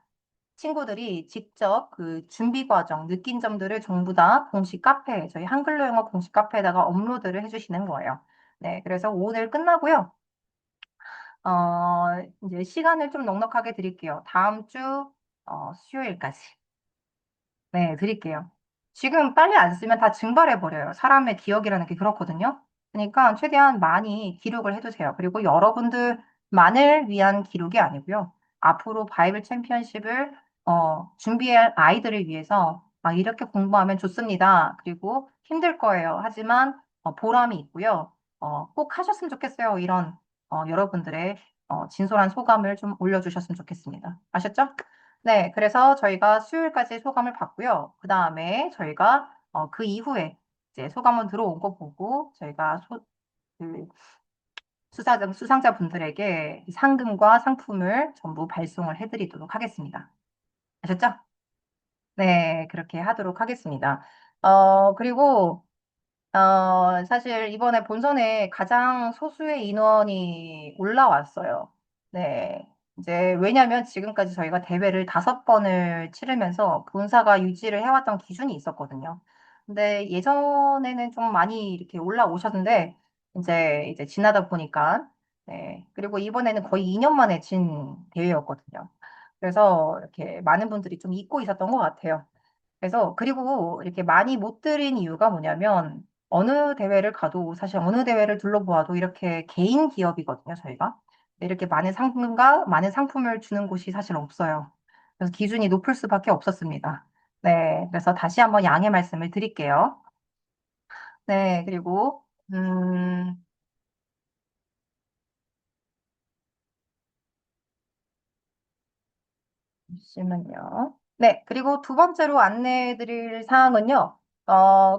친구들이 직접 그 준비 과정, 느낀 점들을 전부 다 공식 카페, 저희 한글로 영어 공식 카페에다가 업로드를 해주시는 거예요. 네, 그래서 오늘 끝나고요. 이제 시간을 좀 넉넉하게 드릴게요. 다음 주 수요일까지. 네, 드릴게요. 지금 빨리 안 쓰면 다 증발해버려요. 사람의 기억이라는 게 그렇거든요. 그러니까 최대한 많이 기록을 해두세요. 그리고 여러분들만을 위한 기록이 아니고요. 앞으로 바이블 챔피언십을 준비할 아이들을 위해서 이렇게 공부하면 좋습니다. 그리고 힘들 거예요. 하지만 보람이 있고요. 꼭 하셨으면 좋겠어요. 이런 여러분들의 진솔한 소감을 좀 올려주셨으면 좋겠습니다. 아셨죠? 네, 그래서 저희가 수요일까지 소감을 받고요. 그 다음에 저희가 그 이후에 이제 소감은 들어온 거 보고 저희가 그 수상자분들에게 상금과 상품을 전부 발송을 해드리도록 하겠습니다. 아셨죠? 네, 그렇게 하도록 하겠습니다. 그리고 사실 이번에 본선에 가장 소수의 인원이 올라왔어요. 네. 이제 왜냐면 지금까지 저희가 대회를 5번을 치르면서 본사가 유지를 해왔던 기준이 있었거든요. 근데 예전에는 좀 많이 이렇게 올라오셨는데 이제 지나다 보니까 네. 그리고 이번에는 거의 2년 만에 진 대회였거든요. 그래서 이렇게 많은 분들이 좀 잊고 있었던 것 같아요. 그래서 그리고 이렇게 많이 못 드린 이유가 뭐냐면 어느 대회를 가도 사실 어느 대회를 둘러보아도 이렇게 개인 기업이거든요, 저희가. 이렇게 많은 상금과 많은 상품을 주는 곳이 사실 없어요. 그래서 기준이 높을 수밖에 없었습니다. 네, 그래서 다시 한번 양해 말씀을 드릴게요. 네, 그리고 잠시만요. 네, 그리고 두 번째로 안내해 드릴 사항은요.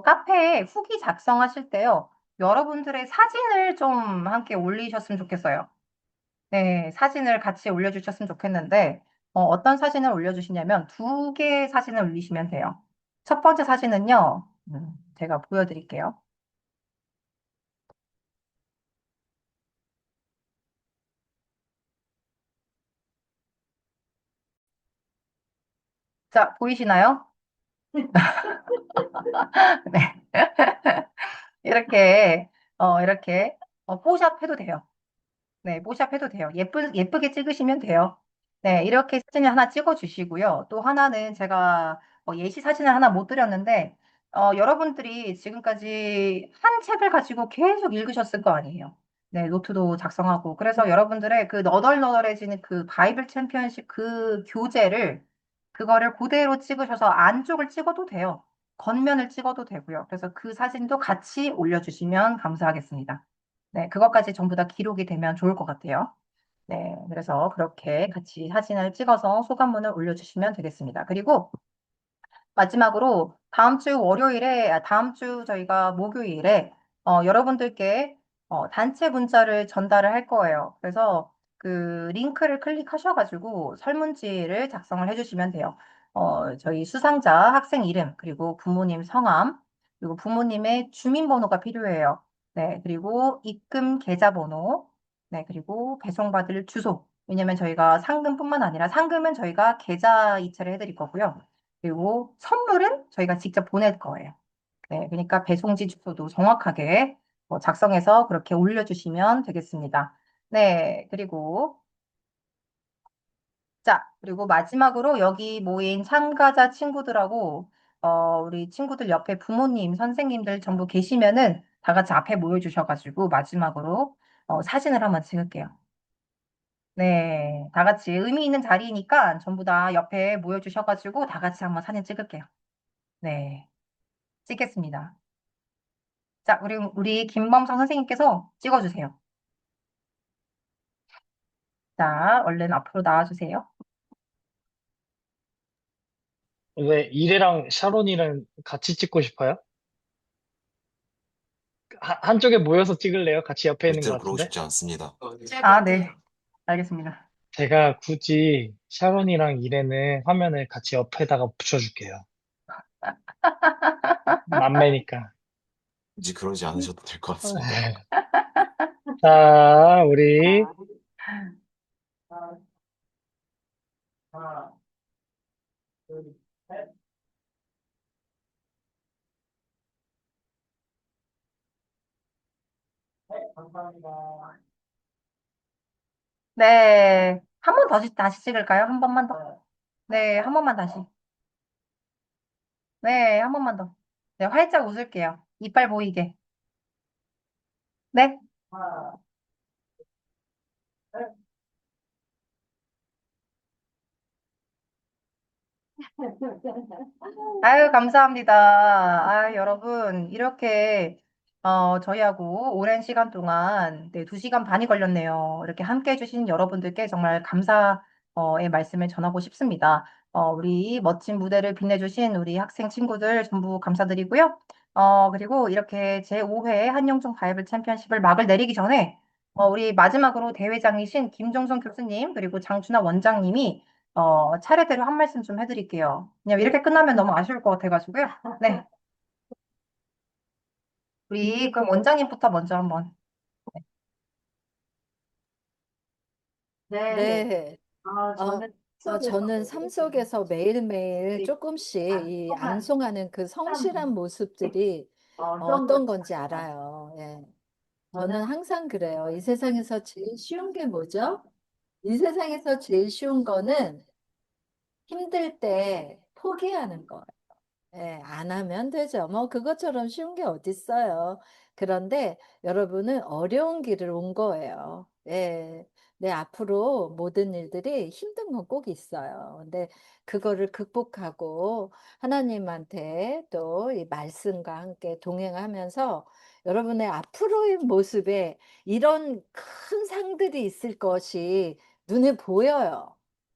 카페에 후기 작성하실 때요. 여러분들의 사진을 좀 함께 올리셨으면 좋겠어요. 네, 사진을 같이 올려주셨으면 좋겠는데, 어떤 사진을 올려주시냐면 2개의 사진을 올리시면 돼요. 첫 번째 사진은요, 제가 보여드릴게요. 자, 보이시나요? 네. 이렇게, 이렇게, 뽀샵 해도 돼요. 네, 뽀샵 해도 돼요. 예쁘게 찍으시면 돼요. 네, 이렇게 사진을 하나 찍어 주시고요. 또 하나는 제가 예시 사진을 하나 못 드렸는데, 여러분들이 지금까지 한 책을 가지고 계속 읽으셨을 거 아니에요. 네, 노트도 작성하고. 그래서 여러분들의 그 너덜너덜해지는 그 바이블 챔피언십 그 교재를, 그거를 그대로 찍으셔서 안쪽을 찍어도 돼요. 겉면을 찍어도 되고요. 그래서 그 사진도 같이 올려주시면 감사하겠습니다. 네, 그것까지 전부 다 기록이 되면 좋을 것 같아요. 네, 그래서 그렇게 같이 사진을 찍어서 소감문을 올려주시면 되겠습니다. 그리고 마지막으로 다음 주 월요일에, 다음 주 저희가 목요일에 여러분들께 단체 문자를 전달을 할 거예요. 그래서 그 링크를 클릭하셔가지고 설문지를 작성을 해주시면 돼요. 저희 수상자 학생 이름, 그리고 부모님 성함, 그리고 부모님의 주민번호가 필요해요. 네, 그리고 입금 계좌번호, 네, 그리고 배송받을 주소. 왜냐면 저희가 상금뿐만 아니라 상금은 저희가 계좌 이체를 해드릴 거고요. 그리고 선물은 저희가 직접 보낼 거예요. 네, 그러니까 배송지 주소도 정확하게 작성해서 그렇게 올려주시면 되겠습니다. 네, 그리고 마지막으로 여기 모인 참가자 친구들하고 우리 친구들 옆에 부모님, 선생님들 전부 계시면은 다 같이 앞에 모여주셔가지고 마지막으로 사진을 한번 찍을게요. 네, 다 같이 의미 있는 자리니까 전부 다 옆에 모여주셔가지고 다 같이 한번 사진 찍을게요. 네. 찍겠습니다. 자, 우리 김범성 선생님께서 찍어주세요. 자, 얼른 앞으로 나와주세요. 왜 이래랑 샤론이랑 같이 찍고 싶어요? 한쪽에 모여서 찍을래요? 같이 옆에 있는 것 절대로 그러고 같은데? 싶지 않습니다. 아, 네. 알겠습니다. 제가 굳이 샤론이랑 이래는 화면을 같이 옆에다가 붙여줄게요. 남매니까. 굳이 그러지 않으셔도 될 것 같습니다. 자, 우리 네. 한 번 다시 찍을까요? 한 번만 더. 네, 한 번만 다시. 네, 한 번만 더. 네, 활짝 웃을게요. 이빨 보이게. 네. 아유, 감사합니다. 아, 여러분, 이렇게, 저희하고 오랜 시간 동안, 네, 2시간 반이 걸렸네요. 이렇게 함께 해주신 여러분들께 정말 감사의 말씀을 전하고 싶습니다. 우리 멋진 무대를 빛내주신 우리 학생 친구들 전부 감사드리고요. 그리고 이렇게 제5회 한영중 바이블 챔피언십을 막을 내리기 전에, 우리 마지막으로 대회장이신 김종성 교수님, 그리고 장춘하 원장님이 차례대로 한 말씀 좀 해드릴게요. 그냥 이렇게 끝나면 너무 아쉬울 것 같아가지고요. 네. 우리 그럼 원장님부터 먼저 한번. 네. 네. 저는 삶 속에서 매일매일 조금씩 이 암송하는 그 성실한 모습들이 어떤 건지 알아요. 예. 저는 항상 그래요. 이 세상에서 제일 쉬운 게 뭐죠? 이 세상에서 제일 쉬운 거는 힘들 때 포기하는 거. 예, 안 하면 되죠. 뭐 그것처럼 쉬운 게 어딨어요. 그런데 여러분은 어려운 길을 온 거예요. 예. 내 앞으로 모든 일들이 힘든 건 꼭 있어요. 근데 그거를 극복하고 하나님한테 또 이 말씀과 함께 동행하면서 여러분의 앞으로의 모습에 이런 큰 상들이 있을 것이 눈에 보여요.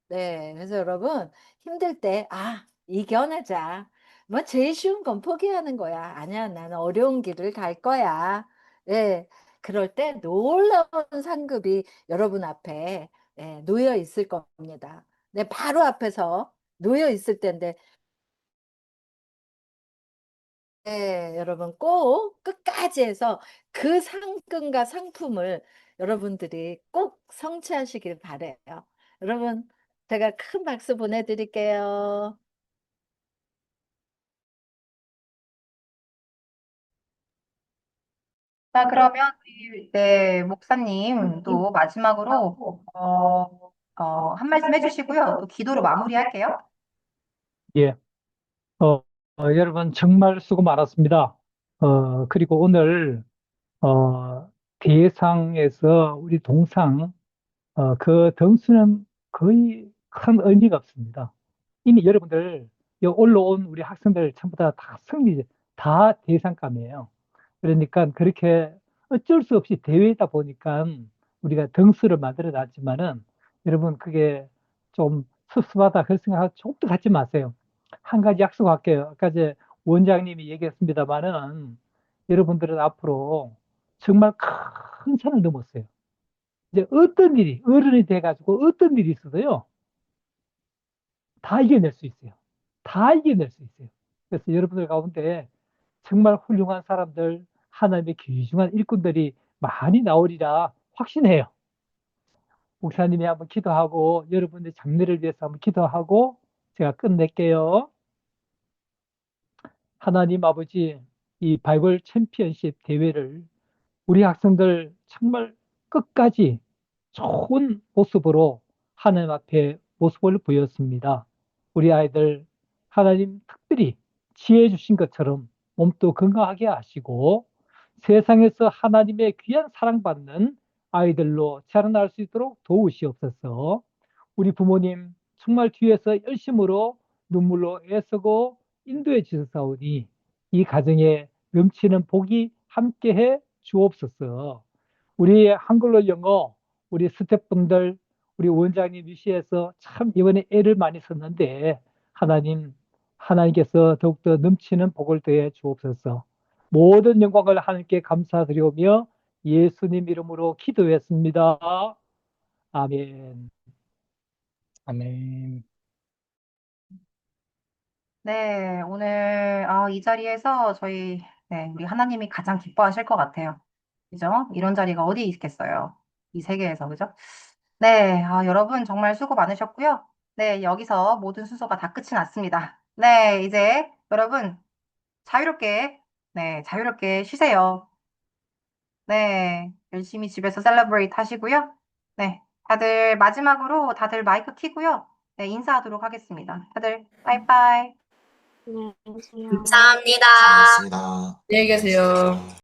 네. 그래서 여러분 힘들 때 '아 이겨내자.' 뭐 제일 쉬운 건 포기하는 거야. "아니야. 나는 어려운 길을 갈 거야." 예. 그럴 때 놀라운 상급이 여러분 앞에 놓여 있을 겁니다. 내 바로 앞에서 놓여 있을 텐데 여러분 꼭 끝까지 해서 그 상금과 상품을 여러분들이 꼭 성취하시길 바라요. 여러분 제가 큰 박수 보내 드릴게요. 자, 그러면 목사님 또 마지막으로 한 말씀 해주시고요. 또 기도로 마무리할게요. 예. 여러분 정말 수고 많았습니다. 그리고 오늘 대상에서 우리 동상 그 점수는 거의 큰 의미가 없습니다. 이미 여러분들 여기 올라온 우리 학생들 전부 다 승리, 다 대상감이에요. 그러니까 그렇게 어쩔 수 없이 대회다 보니까 우리가 등수를 만들어 놨지만은 여러분 그게 좀 섭섭하다 그런 생각 조금 더 갖지 마세요. 한 가지 약속할게요. 아까 이제 원장님이 얘기했습니다만은 여러분들은 앞으로 정말 큰 산을 넘었어요. 이제 어떤 일이 어른이 돼가지고 어떤 일이 있어도요 다 이겨낼 수 있어요. 다 이겨낼 수 있어요. 그래서 여러분들 가운데 정말 훌륭한 사람들, 하나님의 귀중한 일꾼들이 많이 나오리라 확신해요. 목사님이 한번 기도하고 여러분의 장래를 위해서 한번 기도하고 제가 끝낼게요. 하나님 아버지, 이 바이블 챔피언십 대회를 우리 학생들 정말 끝까지 좋은 모습으로 하나님 앞에 모습을 보였습니다. 우리 아이들 하나님 특별히 지혜 주신 것처럼 몸도 건강하게 하시고 세상에서 하나님의 귀한 사랑받는 아이들로 자라날 수 있도록 도우시옵소서. 우리 부모님 정말 뒤에서 열심으로 눈물로 애쓰고 인도해 주셨사오니 이 가정에 넘치는 복이 함께해 주옵소서. 우리 한글로 영어 우리 스태프분들 우리 원장님 위시해서 참 이번에 애를 많이 썼는데 하나님께서 더욱더 넘치는 복을 더해 주옵소서. 모든 영광을 하나님께 감사드리오며 예수님 이름으로 기도했습니다. 아멘. 아멘. 네, 오늘 이 자리에서 우리 하나님이 가장 기뻐하실 것 같아요. 그죠? 이런 자리가 어디 있겠어요? 이 세계에서, 그죠? 네, 여러분 정말 수고 많으셨고요. 네, 여기서 모든 순서가 다 끝이 났습니다. 네, 이제 여러분 자유롭게 쉬세요. 네, 열심히 집에서 셀러브레이트 하시고요. 네, 마지막으로 다들 마이크 켜고요. 네, 인사하도록 하겠습니다. 다들 빠이빠이. 감사합니다. 수고하셨습니다. 안녕히 계세요.